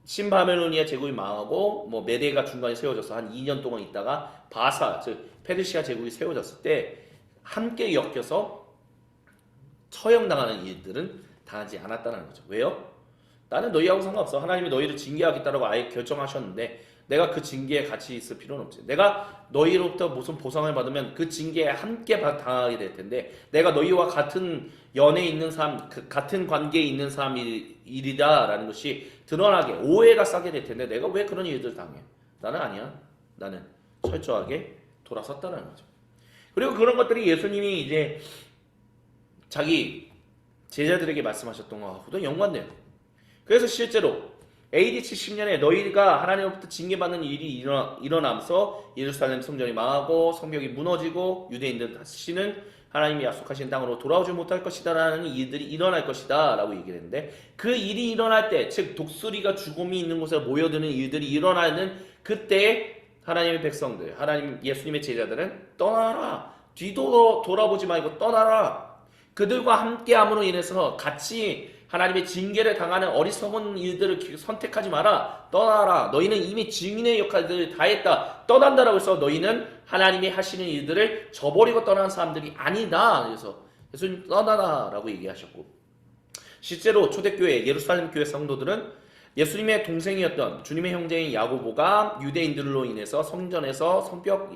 신바벨로니아 제국이 망하고 뭐 메대가 중간에 세워져서 한 2년 동안 있다가 바사 즉 페르시아 제국이 세워졌을 때 함께 엮여서 처형당하는 일들은 당하지 않았다는 거죠. 왜요? 나는 너희하고 상관없어. 하나님이 너희를 징계하겠다라고 아예 결정하셨는데 내가 그 징계에 같이 있을 필요는 없지. 내가 너희로부터 무슨 보상을 받으면 그 징계에 함께 당하게 될 텐데 내가 너희와 같은 연에 있는 사람, 같은 관계에 있는 사람이다라는 것이 드러나게 오해가 쌓게 될 텐데 내가 왜 그런 일들을 당해? 나는 아니야. 나는 철저하게 돌아섰다는 거죠. 그리고 그런 것들이 예수님이 이제 자기 제자들에게 말씀하셨던 것하고도 연관돼요. 그래서 실제로 AD 70년에 너희가 하나님으로부터 징계받는 일이 일어나면서 예루살렘 성전이 망하고 성벽이 무너지고 유대인들 다시는 하나님이 약속하신 땅으로 돌아오지 못할 것이다 라는 일들이 일어날 것이다 라고 얘기를 했는데 그 일이 일어날 때 즉 독수리가 죽음이 있는 곳에 모여드는 일들이 일어나는 그때에 하나님의 백성들 하나님 예수님의 제자들은 떠나라 뒤도 돌아보지 말고 떠나라 그들과 함께함으로 인해서 같이 하나님의 징계를 당하는 어리석은 일들을 선택하지 마라. 떠나라. 너희는 이미 증인의 역할들을 다 했다. 떠난다라고 해서 너희는 하나님이 하시는 일들을 저버리고 떠나는 사람들이 아니다. 그래서 예수님 떠나라 라고 얘기하셨고 실제로 초대교회 예루살렘 교회 성도들은 예수님의 동생이었던 주님의 형제인 야고보가 유대인들로 인해서 성전에서 성벽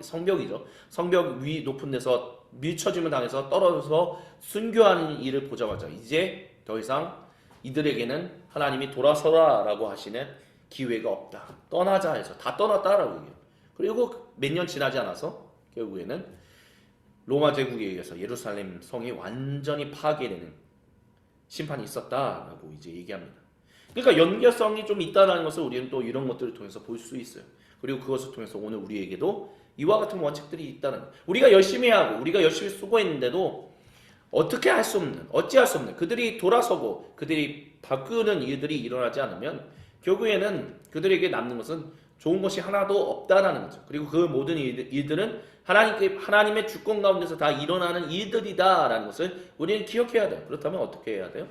위 높은 데서 밀쳐짐을 당해서 떨어져서 순교하는 일을 보자마자 이제 더 이상 이들에게는 하나님이 돌아서라 라고 하시는 기회가 없다. 떠나자 해서 다 떠났다라고 얘기해요. 그리고 몇 년 지나지 않아서 결국에는 로마 제국에 의해서 예루살렘 성이 완전히 파괴되는 심판이 있었다라고 이제 얘기합니다. 그러니까 연결성이 좀 있다는 것을 우리는 또 이런 것들을 통해서 볼 수 있어요. 그리고 그것을 통해서 오늘 우리에게도 이와 같은 원칙들이 있다는 거예요. 우리가 열심히 하고 우리가 열심히 수고했는데도 어찌할 수 없는 그들이 돌아서고 그들이 바꾸는 일들이 일어나지 않으면 결국에는 그들에게 남는 것은 좋은 것이 하나도 없다라는 거죠. 그리고 그 모든 일들은 하나님의 주권 가운데서 다 일어나는 일들이다라는 것을 우리는 기억해야 돼요. 그렇다면 어떻게 해야 돼요?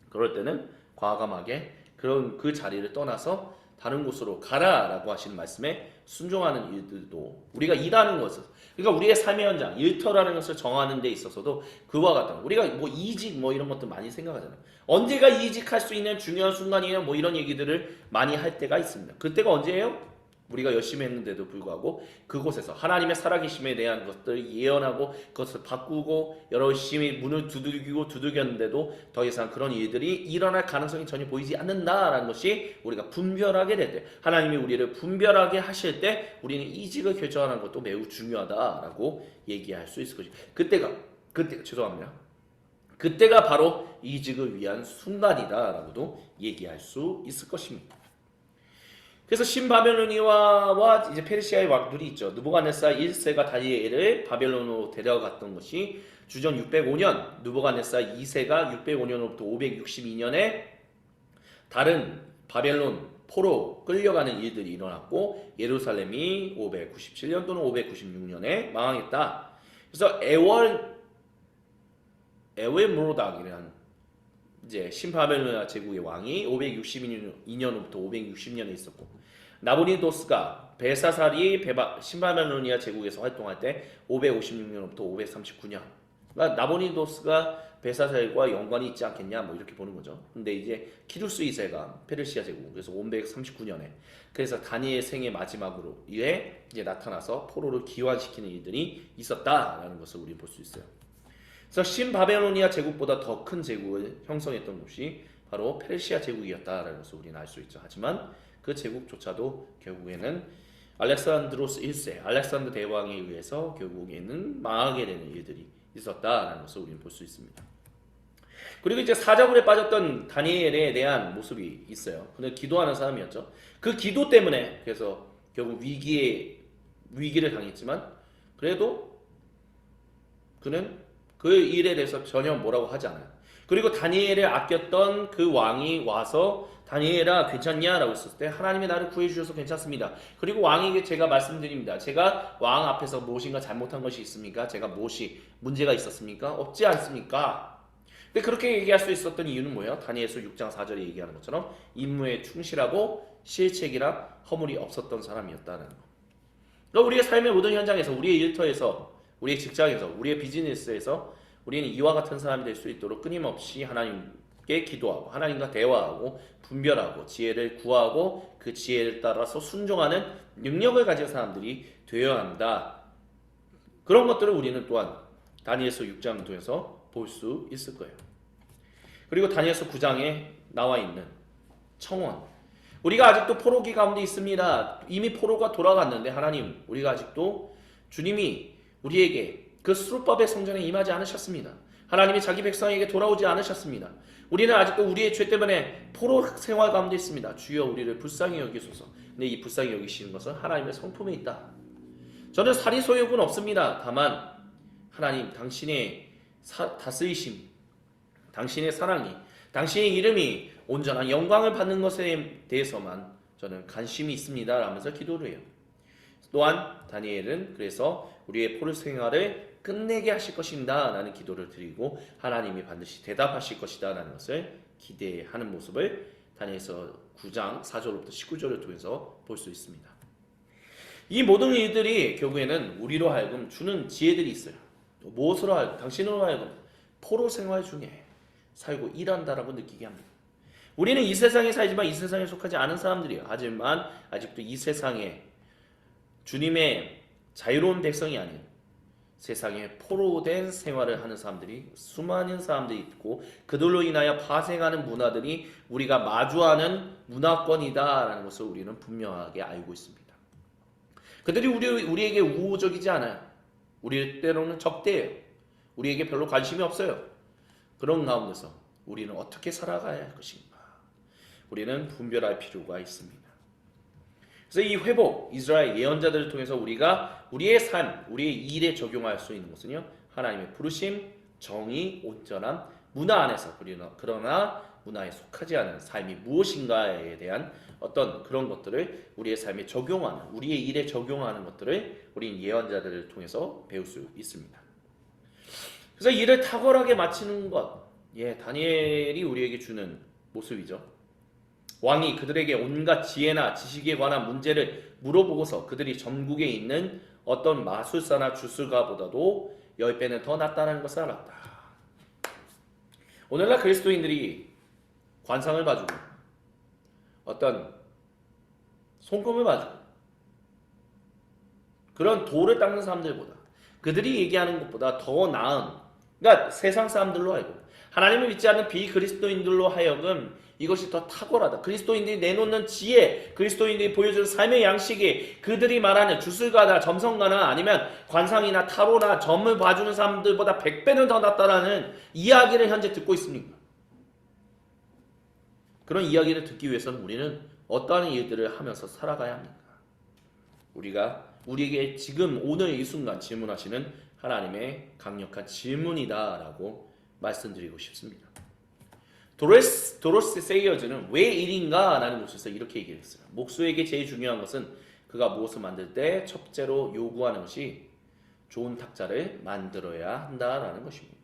그럴 때는 과감하게 그 자리를 떠나서 다른 곳으로 가라라고 하시는 말씀에 순종하는 일들도 우리가 일하는 것을 그러니까 우리의 삶의 현장 일터라는 것을 정하는 데 있어서도 그와 같은 우리가 뭐 이직 뭐 이런 것도 많이 생각하잖아요. 언제가 이직할 수 있는 중요한 순간이에요. 뭐 이런 얘기들을 많이 할 때가 있습니다. 그때가 언제예요? 우리가 열심히 했는데도 불구하고 그곳에서 하나님의 살아계심에 대한 것들을 예언하고 그것을 바꾸고 열심히 문을 두들겼는데도 더 이상 그런 일들이 일어날 가능성이 전혀 보이지 않는다라는 것이 우리가 분별하게 될 때 하나님이 우리를 분별하게 하실 때 우리는 이직을 결정하는 것도 매우 중요하다라고 얘기할 수 있을 것이죠. 그때가 바로 이직을 위한 순간이다라고도 얘기할 수 있을 것입니다. 그래서 신바벨로니아와 이제 페르시아의 왕들이 있죠. 느부갓네살 1세가 다니엘을 바벨론으로 데려갔던 것이 주전 605년, 느부갓네살 2세가 605년부터 562년에 다른 바벨론 포로 끌려가는 일들이 일어났고 예루살렘이 597년 또는 596년에 망했다. 그래서 에웨므로닥이라는 이제 신바벨로니아 제국의 왕이 562년부터 560년에 있었고 나보니도스가 벨사살이 신바벨로니아 제국에서 활동할 때 556년부터 539년 그러니까 나보니도스가 벨사살과 연관이 있지 않겠냐 뭐 이렇게 보는 거죠. 근데 이제 키루스 2세가 페르시아 제국 그래서 539년에 그래서 다니엘 생의 마지막으로 이제 나타나서 포로를 기환시키는 일들이 있었다라는 것을 우리 볼 수 있어요. 그래서 신바벨로니아 제국보다 더 큰 제국을 형성했던 곳이 바로 페르시아 제국이었다라는 것을 우리는 알 수 있죠. 하지만 그 제국조차도 결국에는 알렉산드로스 1세, 알렉산더 대왕에 의해서 결국에는 망하게 되는 일들이 있었다라는 것을 우리는 볼 수 있습니다. 그리고 이제 사자굴에 빠졌던 다니엘에 대한 모습이 있어요. 그는 기도하는 사람이었죠. 그 기도 때문에 그래서 결국 위기를 당했지만 그래도 그는 그 일에 대해서 전혀 뭐라고 하지 않아요. 그리고 다니엘을 아꼈던 그 왕이 와서 다니엘아 괜찮냐? 라고 했을 때 하나님이 나를 구해주셔서 괜찮습니다. 그리고 왕에게 제가 말씀드립니다. 제가 왕 앞에서 무엇인가 잘못한 것이 있습니까? 제가 무엇이 문제가 있었습니까? 없지 않습니까? 근데 그렇게 얘기할 수 있었던 이유는 뭐예요? 다니엘서 6장 4절에 얘기하는 것처럼 임무에 충실하고 실책이나 허물이 없었던 사람이었다는 거. 그러니까 우리의 삶의 모든 현장에서, 우리의 일터에서, 우리의 직장에서, 우리의 비즈니스에서 우리는 이와 같은 사람이 될 수 있도록 끊임없이 하나님께 기도하고 하나님과 대화하고 분별하고 지혜를 구하고 그 지혜를 따라서 순종하는 능력을 가진 사람들이 되어야 한다. 그런 것들을 우리는 또한 다니엘서 6장을 통해서 볼 수 있을 거예요. 그리고 다니엘서 9장에 나와 있는 청원. 우리가 아직도 포로기 가운데 있습니다. 이미 포로가 돌아갔는데 하나님, 우리가 아직도 주님이 우리에게 그 수르바벨 성전에 임하지 않으셨습니다. 하나님이 자기 백성에게 돌아오지 않으셨습니다. 우리는 아직도 우리의 죄 때문에 포로 생활 가운데 있습니다. 주여 우리를 불쌍히 여기소서. 근데 이 불쌍히 여기시는 것은 하나님의 성품에 있다. 저는 살인 소욕은 없습니다. 다만 하나님 당신의 다스리심, 당신의 사랑이, 당신의 이름이 온전한 영광을 받는 것에 대해서만 저는 관심이 있습니다 라면서 기도를 해요. 또한 다니엘은 그래서 우리의 포로 생활을 끝내게 하실 것입니다 라는 기도를 드리고 하나님이 반드시 대답하실 것이다 라는 것을 기대하는 모습을 다니엘서 9장 4절부터 19절을 통해서 볼 수 있습니다. 이 모든 일들이 결국에는 우리로 하여금 주는 지혜들이 있어요. 무엇으로 하여금, 당신으로 하여금 포로 생활 중에 살고 일한다라고 느끼게 합니다. 우리는 이 세상에 살지만 이 세상에 속하지 않은 사람들이에요. 하지만 아직도 이 세상에 주님의 자유로운 백성이 아닌 세상에 포로된 생활을 하는 사람들이 수많은 사람들이 있고 그들로 인하여 파생하는 문화들이 우리가 마주하는 문화권이다라는 것을 우리는 분명하게 알고 있습니다. 그들이 우리에게 우호적이지 않아요. 우리 때로는 적대예요. 우리에게 별로 관심이 없어요. 그런 가운데서 우리는 어떻게 살아가야 할 것인가? 우리는 분별할 필요가 있습니다. 그래서 이 회복, 이스라엘 예언자들을 통해서 우리가 우리의 삶, 우리의 일에 적용할 수 있는 것은요, 하나님의 부르심, 정의, 온전함, 문화 안에서 그러나 문화에 속하지 않은 삶이 무엇인가에 대한 어떤 그런 것들을 우리의 삶에 적용하는, 우리의 일에 적용하는 것들을 우리 예언자들을 통해서 배울 수 있습니다. 그래서 일을 탁월하게 마치는 것, 다니엘이 우리에게 주는 모습이죠. 왕이 그들에게 온갖 지혜나 지식에 관한 문제를 물어보고서 그들이 전국에 있는 어떤 마술사나 주술가보다도 10배는 더 낫다는 것을 알았다. 오늘날 그리스도인들이 관상을 봐주고 어떤 손금을 봐주고 그런 돌을 닦는 사람들보다 그들이 얘기하는 것보다 더 나은, 그러니까 세상 사람들로 하여금 하나님을 믿지 않는 비그리스도인들로 하여금 이것이 더 탁월하다. 그리스도인들이 내놓는 지혜, 그리스도인들이 보여주는 삶의 양식이 그들이 말하는 주술가나 점성가나 아니면 관상이나 타로나 점을 봐주는 사람들보다 100배는 더 낫다라는 이야기를 현재 듣고 있습니다. 그런 이야기를 듣기 위해서는 우리는 어떠한 일들을 하면서 살아가야 합니까? 우리에게 지금 오늘 이 순간 질문하시는 하나님의 강력한 질문이다라고 말씀드리고 싶습니다. 도로스 세이어즈는 왜 1인가? 라는 곳에서 이렇게 얘기를 했어요. 목수에게 제일 중요한 것은 그가 무엇을 만들 때 첫째로 요구하는 것이 좋은 탁자를 만들어야 한다라는 것입니다.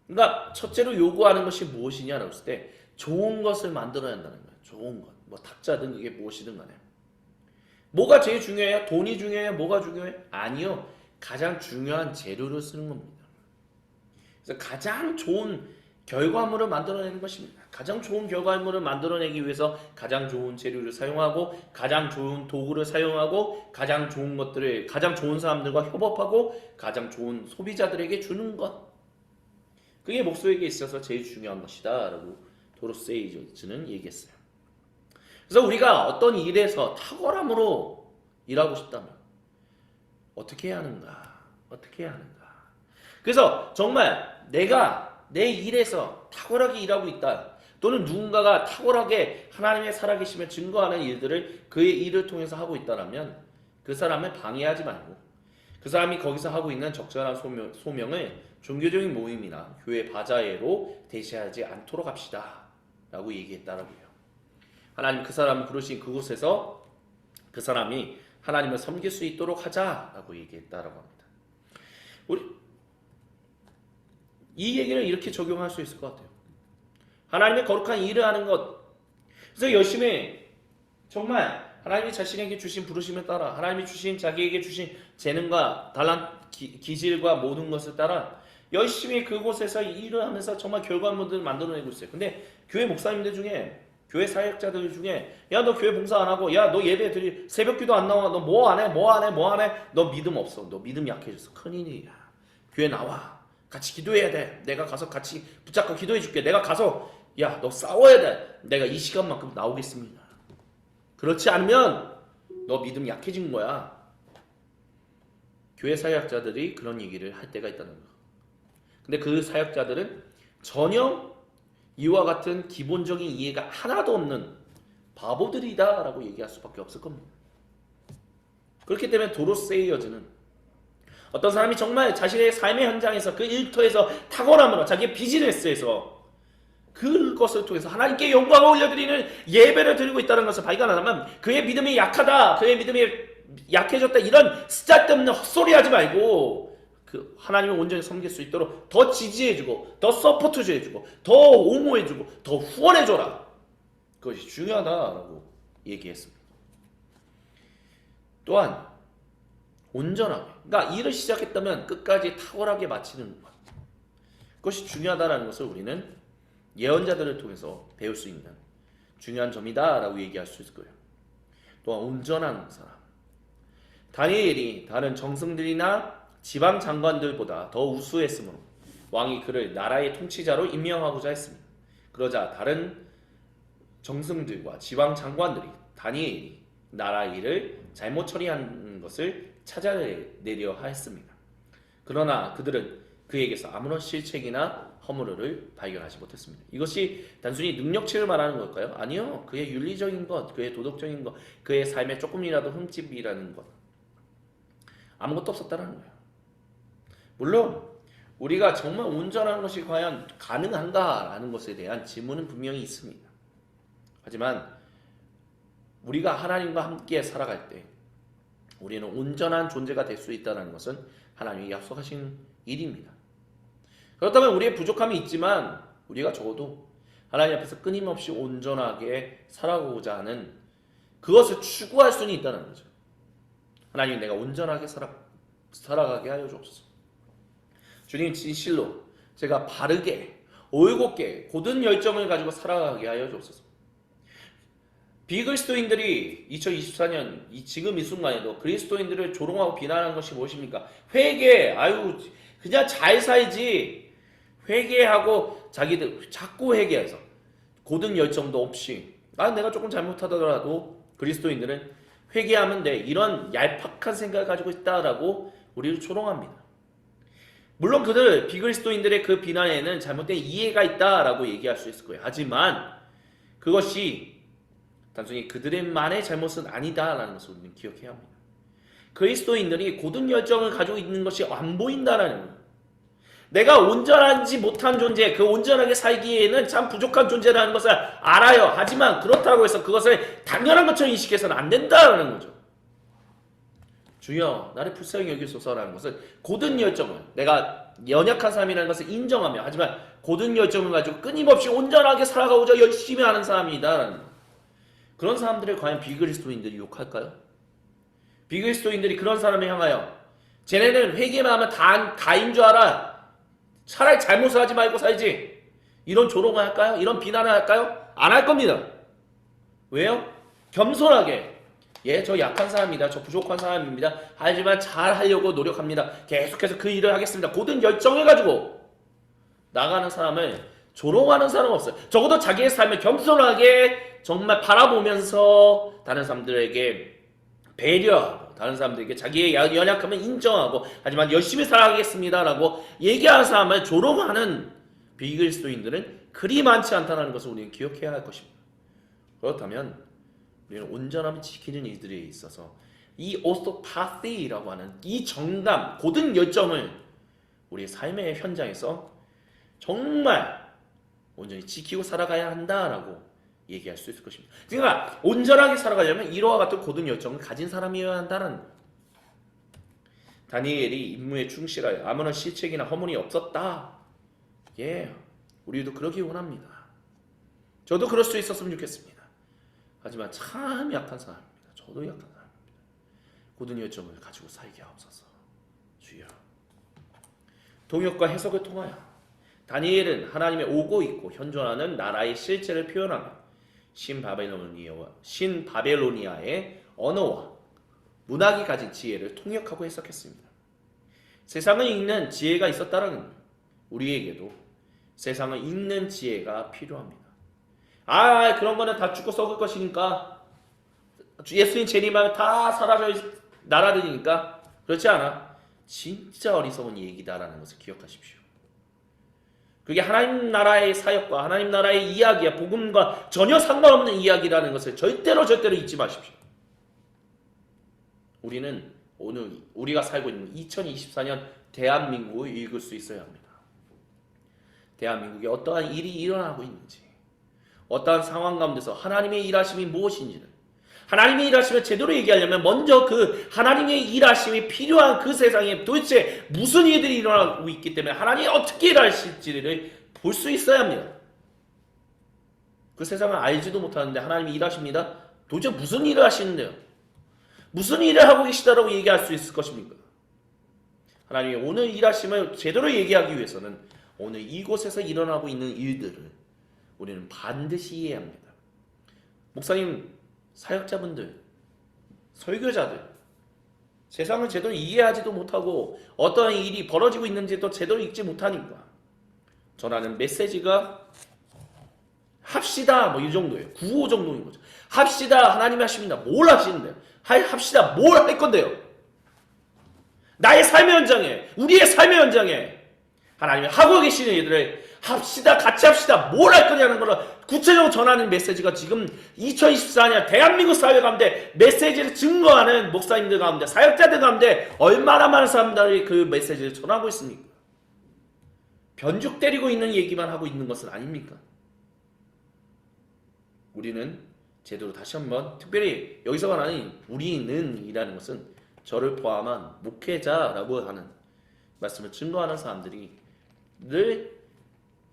그러니까 첫째로 요구하는 것이 무엇이냐라고 했을 때 좋은 것을 만들어야 한다는 거예요. 좋은 것. 뭐 탁자든 그게 무엇이든 간에. 뭐가 제일 중요해요? 돈이 중요해요? 뭐가 중요해요? 아니요. 가장 중요한 재료를 쓰는 겁니다. 그래서 가장 좋은 결과물을 만들어내는 것입니다. 가장 좋은 결과물을 만들어내기 위해서 가장 좋은 재료를 사용하고 가장 좋은 도구를 사용하고 가장 좋은 것들을 가장 좋은 사람들과 협업하고 가장 좋은 소비자들에게 주는 것. 그게 목소에게 있어서 제일 중요한 것이다 라고 도로스 에이저즈는 얘기했어요. 그래서 우리가 어떤 일에서 탁월함으로 일하고 싶다면 어떻게 해야 하는가? 어떻게 해야 하는가? 그래서 정말 내가 내 일에서 탁월하게 일하고 있다. 또는 누군가가 탁월하게 하나님의 살아계심을 증거하는 일들을 그의 일을 통해서 하고 있다면 그 사람을 방해하지 말고 그 사람이 거기서 하고 있는 적절한 소명을 종교적인 모임이나 교회 바자회로 대체하지 않도록 합시다 라고 얘기했다라고요. 하나님 그 사람을 부르신 그곳에서 그 사람이 하나님을 섬길 수 있도록 하자라고 얘기했다라고 합니다. 우리 이 얘기를 이렇게 적용할 수 있을 것 같아요. 하나님의 거룩한 일을 하는 것. 그래서 열심히 정말 하나님이 자신에게 주신 부르심에 따라 하나님이 주신 자기에게 주신 재능과 기질과 모든 것을 따라 열심히 그곳에서 일을 하면서 정말 결과물들을 만들어내고 있어요. 근데 교회 목사님들 중에 교회 사역자들 중에 야 너 교회 봉사 안 하고 야 너 예배 드리 새벽기도 안 나와 너 뭐 안 해 뭐 안 해 뭐 안 해 너 믿음 없어 너 믿음 약해졌어 큰일이야. 교회 나와 같이 기도해야 돼. 내가 가서 같이 붙잡고 기도해 줄게. 내가 가서 야 너 싸워야 돼. 내가 이 시간만큼 나오겠습니다. 그렇지 않으면 너 믿음 약해진 거야. 교회 사역자들이 그런 얘기를 할 때가 있다는 거. 근데 그 사역자들은 전혀 이와 같은 기본적인 이해가 하나도 없는 바보들이다 라고 얘기할 수밖에 없을 겁니다. 그렇기 때문에 도로스 에이어즈는 어떤 사람이 정말 자신의 삶의 현장에서 그 일터에서 탁월함으로 자기의 비즈니스에서 그것을 통해서 하나님께 영광을 올려드리는 예배를 드리고 있다는 것을 발견하면 그의 믿음이 약하다, 그의 믿음이 약해졌다 이런 쓰잘데없는 헛소리 하지 말고 그 하나님을 온전히 섬길 수 있도록 더 지지해주고 더 서포트해주고 더 옹호해주고 더 후원해줘라. 그것이 중요하다라고 얘기했습니다. 또한 온전하게, 그러니까 일을 시작했다면 끝까지 탁월하게 마치는 것, 그것이 중요하다는 것을 우리는 예언자들을 통해서 배울 수 있는 중요한 점이다라고 얘기할 수 있을 거예요. 또한 온전한 사람, 다니엘이 다른 정승들이나 지방 장관들보다 더 우수했으므로 왕이 그를 나라의 통치자로 임명하고자 했습니다. 그러자 다른 정승들과 지방 장관들이 다니엘이 나라 일을 잘못 처리한 것을 찾아내려 하였습니다. 그러나 그들은 그에게서 아무런 실책이나 허물을 발견하지 못했습니다. 이것이 단순히 능력치를 말하는 걸까요? 아니요. 그의 윤리적인 것, 그의 도덕적인 것, 그의 삶에 조금이라도 흠집이라는 것, 아무것도 없었다는 거예요. 물론 우리가 정말 온전한 것이 과연 가능한가라는 것에 대한 질문은 분명히 있습니다. 하지만 우리가 하나님과 함께 살아갈 때 우리는 온전한 존재가 될 수 있다는 것은 하나님이 약속하신 일입니다. 그렇다면 우리의 부족함이 있지만 우리가 적어도 하나님 앞에서 끊임없이 온전하게 살아가고자 하는 그것을 추구할 수는 있다는 거죠. 하나님 내가 온전하게 살아가게 하여 주옵소서. 주님 진실로 제가 바르게 올곧게 고든 열정을 가지고 살아가게 하여 주옵소서. 비그리스도인들이 2024년 지금 이 순간에도 그리스도인들을 조롱하고 비난하는 것이 무엇입니까? 회개, 그냥 잘 살지. 회개하고 자기들 자꾸 회개해서 고든 열정도 없이 내가 조금 잘못하더라도 그리스도인들은 회개하면 돼. 이런 얄팍한 생각을 가지고 있다라고 우리를 조롱합니다. 물론 그들 비그리스도인들의 그 비난에는 잘못된 이해가 있다라고 얘기할 수 있을 거예요. 하지만 그것이 단순히 그들만의 잘못은 아니다라는 것을 우리는 기억해야 합니다. 그리스도인들이 고든 열정을 가지고 있는 것이 안 보인다라는 거예요. 내가 온전하지 못한 존재, 그 온전하게 살기에는 참 부족한 존재라는 것을 알아요. 하지만 그렇다고 해서 그것을 당연한 것처럼 인식해서는 안 된다라는 거죠. 주여 나를 불쌍히 여기소서라는 것은 고든 열정을, 내가 연약한 사람이라는 것을 인정하며, 하지만 고든 열정을 가지고 끊임없이 온전하게 살아가고자 열심히 하는 사람이다라는 거예요. 그런 사람들을 과연 비그리스도인들이 욕할까요? 비그리스도인들이 그런 사람을 향하여 쟤네는 회개만 하면 다인 줄 알아. 차라리 잘못을 하지 말고 살지. 이런 조롱을 할까요? 이런 비난을 할까요? 안 할 겁니다. 왜요? 겸손하게 저 약한 사람입니다. 저 부족한 사람입니다. 하지만 잘 하려고 노력합니다. 계속해서 그 일을 하겠습니다. 고든 열정해가지고 나가는 사람을 조롱하는 사람은 없어요. 적어도 자기의 삶을 겸손하게 정말 바라보면서 다른 사람들에게 배려하고 다른 사람들에게 자기의 연약함을 인정하고 하지만 열심히 살아가겠습니다라고 얘기하는 사람을 조롱하는 비그리스도인들은 그리 많지 않다는 것을 우리는 기억해야 할 것입니다. 그렇다면 우리는 온전함을 지키는 이들에 있어서 이 오스토파시라고 하는 이 정감, 고든 열정을 우리의 삶의 현장에서 정말 온전히 지키고 살아가야 한다라고 얘기할 수 있을 것입니다. 그러니까 온전하게 살아가려면 이러한 같은 고든 열정을 가진 사람이어야 한다는 다니엘이 임무에 충실하여 아무런 실책이나 허물이 없었다. 우리도 그러기 원합니다. 저도 그럴 수 있었으면 좋겠습니다. 하지만 참 약한 사람입니다. 저도 약한 사람입니다. 고든 열정을 가지고 살게 하옵소서. 주여. 동역과 해석을 통하여 다니엘은 하나님의 오고 있고 현존하는 나라의 실체를 표현하며 신바벨로니아의 언어와 문학이 가진 지혜를 통역하고 해석했습니다. 세상을 읽는 지혜가 있었다는 우리에게도 세상을 읽는 지혜가 필요합니다. 그런 거는 다 죽고 썩을 것이니까 예수님 재림하면 다 사라져 날아다니니까 그렇지 않아. 진짜 어리석은 얘기다라는 것을 기억하십시오. 그게 하나님 나라의 사역과 하나님 나라의 이야기야. 복음과 전혀 상관없는 이야기라는 것을 절대로 잊지 마십시오. 우리는 오늘 우리가 살고 있는 2024년 대한민국을 읽을 수 있어야 합니다. 대한민국에 어떠한 일이 일어나고 있는지, 어떠한 상황 가운데서 하나님의 일하심이 무엇인지는, 하나님의 일하심을 제대로 얘기하려면 먼저 그 하나님의 일하심이 필요한 그 세상에 도대체 무슨 일들이 일어나고 있기 때문에 하나님이 어떻게 일하실지를 볼 수 있어야 합니다. 그 세상을 알지도 못하는데 하나님이 일하십니다. 도대체 무슨 일을 하시는데요? 무슨 일을 하고 계시다라고 얘기할 수 있을 것입니까? 하나님이 오늘 일하심을 제대로 얘기하기 위해서는 오늘 이곳에서 일어나고 있는 일들을 우리는 반드시 이해해야 합니다. 목사님, 사역자분들, 설교자들, 세상을 제대로 이해하지도 못하고 어떠한 일이 벌어지고 있는지도 제대로 읽지 못하니까 전하는 메시지가 합시다 이 정도예요. 구호 정도인 거죠. 합시다, 하나님이 하십니다. 뭘 하시는데요? 합시다, 뭘 할 건데요? 나의 삶의 현장에, 우리의 삶의 현장에 하나님이 하고 계시는 일들을 합시다, 같이 합시다, 뭘 할 거냐는 걸 구체적으로 전하는 메시지가 지금 2024년 대한민국 사회 가운데 메시지를 증거하는 목사님들 가운데, 사역자들 가운데 얼마나 많은 사람들이 그 메시지를 전하고 있습니까? 변죽 때리고 있는 얘기만 하고 있는 것은 아닙니까? 우리는 제대로 다시 한번, 특별히 여기서가 아닌 우리는 이라는 것은 저를 포함한 목회자라고 하는 말씀을 증거하는 사람들이 늘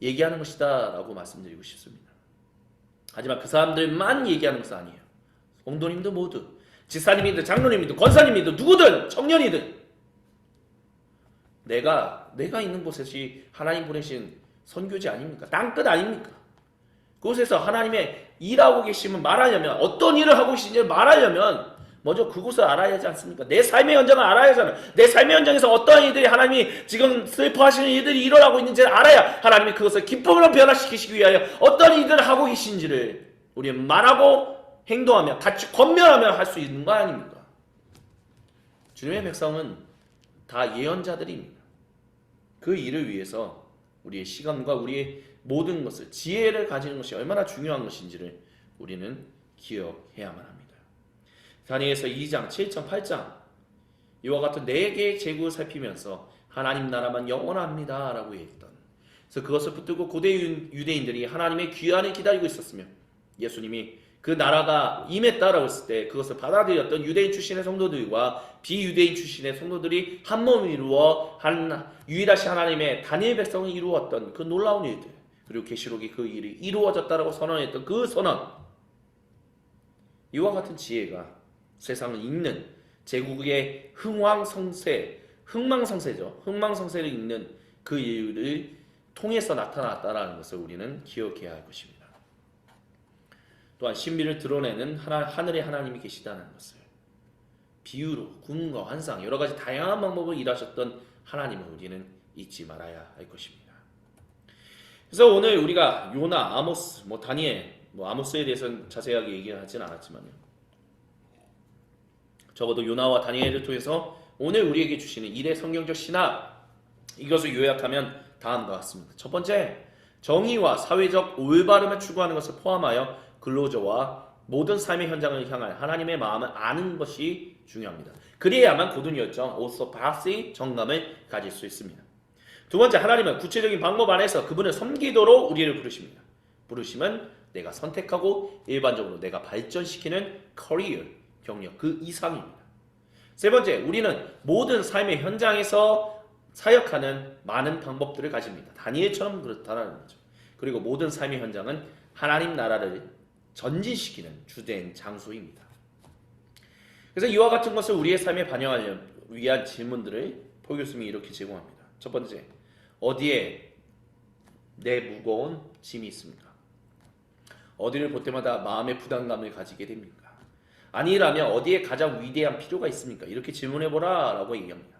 얘기하는 것이다 라고 말씀드리고 싶습니다. 하지만 그 사람들만 얘기하는 것은 아니에요. 성도님도 모두, 지사님이든 장로님이든 권사님이든 누구든 청년이든 내가 있는 곳이 하나님 보내신 선교지 아닙니까? 땅끝 아닙니까? 그곳에서 하나님의 일하고 계심을 말하려면, 어떤 일을 하고 계신지를 말하려면 먼저 그곳을 알아야 하지 않습니까? 내 삶의 현장을 알아야 하잖아요. 내 삶의 현장에서 어떠한 일들이 하나님이 지금 슬퍼하시는 일들이 일어나고 있는지를 알아야 하나님이 그것을 기쁨으로 변화시키시기 위하여 어떤 일들을 하고 계신지를 우리는 말하고 행동하며 같이 권면하며 할 수 있는 거 아닙니까? 주님의 백성은 다 예언자들입니다. 그 일을 위해서 우리의 시간과 우리의 모든 것을, 지혜를 가지는 것이 얼마나 중요한 것인지를 우리는 기억해야만 합니다. 다니엘서 2장, 7장, 8장 이와 같은 4개의 제국을 살피면서 하나님 나라만 영원합니다 라고 얘기했던, 그래서 그것을 붙들고 고대 유대인들이 하나님의 귀환을 기다리고 있었으며 예수님이 그 나라가 임했다라고 했을 때 그것을 받아들였던 유대인 출신의 성도들과 비유대인 출신의 성도들이 한 몸을 이루어 유일하신 하나님의 다니엘 백성을 이루었던 그 놀라운 일들, 그리고 계시록이 그 일이 이루어졌다라고 선언했던 그 선언, 이와 같은 지혜가 세상을 읽는, 제국의 흥망성쇠죠. 흥망성쇠를 읽는 그 일을 통해서 나타났다라는 것을 우리는 기억해야 할 것입니다. 또한 신비를 드러내는 하늘의 하나님이 계시다는 것을, 비유로, 꿈과 환상, 여러 가지 다양한 방법으로 일하셨던 하나님을 우리는 잊지 말아야 할 것입니다. 그래서 오늘 우리가 요나, 아모스, 다니엘, 아모스에 대해서는 자세하게 얘기하지는 않았지만요, 적어도 요나와 다니엘을 통해서 오늘 우리에게 주시는 일의 성경적 신학, 이것을 요약하면 다음과 같습니다. 첫 번째, 정의와 사회적 올바름을 추구하는 것을 포함하여 근로자와 모든 삶의 현장을 향한 하나님의 마음을 아는 것이 중요합니다. 그래야만 고든 열정, 오소파스의 정감을 가질 수 있습니다. 두 번째, 하나님은 구체적인 방법 안에서 그분을 섬기도록 우리를 부르십니다. 부르심은 내가 선택하고 일반적으로 내가 발전시키는 커리어, 경력 그 이상입니다. 세 번째, 우리는 모든 삶의 현장에서 사역하는 많은 방법들을 가집니다. 다니엘처럼 그렇다는 거죠. 그리고 모든 삶의 현장은 하나님 나라를 전진시키는 주된 장소입니다. 그래서 이와 같은 것을 우리의 삶에 반영하려 위한 질문들을 포 교수님이 이렇게 제공합니다. 첫 번째, 어디에 내 무거운 짐이 있습니까? 어디를 볼 때마다 마음의 부담감을 가지게 됩니까? 아니라면 어디에 가장 위대한 필요가 있습니까? 이렇게 질문해보라 라고 얘기합니다.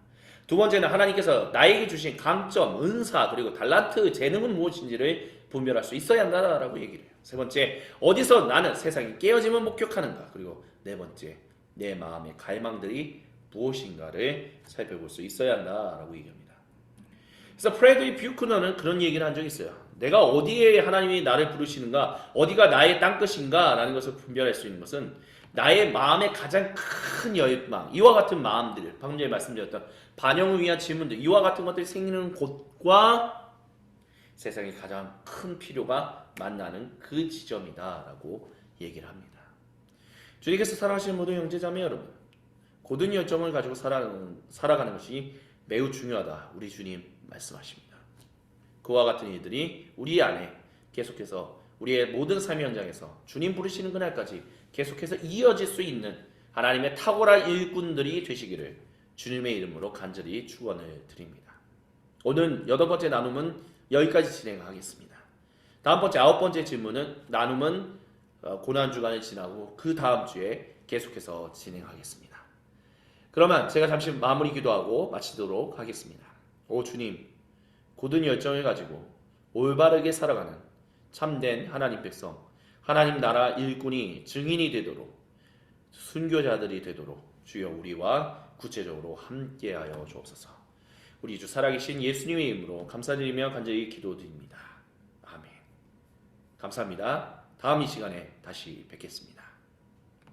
두 번째는 하나님께서 나에게 주신 강점, 은사, 그리고 달란트, 재능은 무엇인지를 분별할 수 있어야 한다라고 얘기를 해요. 세 번째, 어디서 나는 세상의 깨어짐을 목격하는가? 그리고 네 번째, 내 마음의 갈망들이 무엇인가를 살펴볼 수 있어야 한다라고 얘기합니다. 그래서 프레드리 뷰크너는 그런 얘기를 한 적이 있어요. 내가 어디에 하나님이 나를 부르시는가, 어디가 나의 땅끝인가 라는 것을 분별할 수 있는 것은 나의 마음의 가장 큰 열망, 이와 같은 마음들, 방금 전에 말씀드렸던 반영을 위한 질문들, 이와 같은 것들이 생기는 곳과 세상에 가장 큰 필요가 만나는 그 지점이다 라고 얘기를 합니다. 주님께서 사랑하시는 모든 형제자매 여러분, 고든 열정을 가지고 살아가는 것이 매우 중요하다 우리 주님 말씀하십니다. 그와 같은 일들이 우리 안에 계속해서 우리의 모든 삶의 현장에서 주님 부르시는 그날까지 계속해서 이어질 수 있는 하나님의 탁월한 일꾼들이 되시기를 주님의 이름으로 간절히 축원을 드립니다. 오늘 8번째 나눔은 여기까지 진행하겠습니다. 다음 번째 9번째 질문은 나눔은 고난주간을 지나고 그 다음 주에 계속해서 진행하겠습니다. 그러면 제가 잠시 마무리 기도하고 마치도록 하겠습니다. 오 주님, 고든 열정을 가지고 올바르게 살아가는 참된 하나님 백성, 하나님 나라 일꾼이 증인이 되도록, 순교자들이 되도록 주여 우리와 구체적으로 함께하여 주옵소서. 우리 주 살아계신 예수님의 이름으로 감사드리며 간절히 기도드립니다. 아멘. 감사합니다. 다음 이 시간에 다시 뵙겠습니다.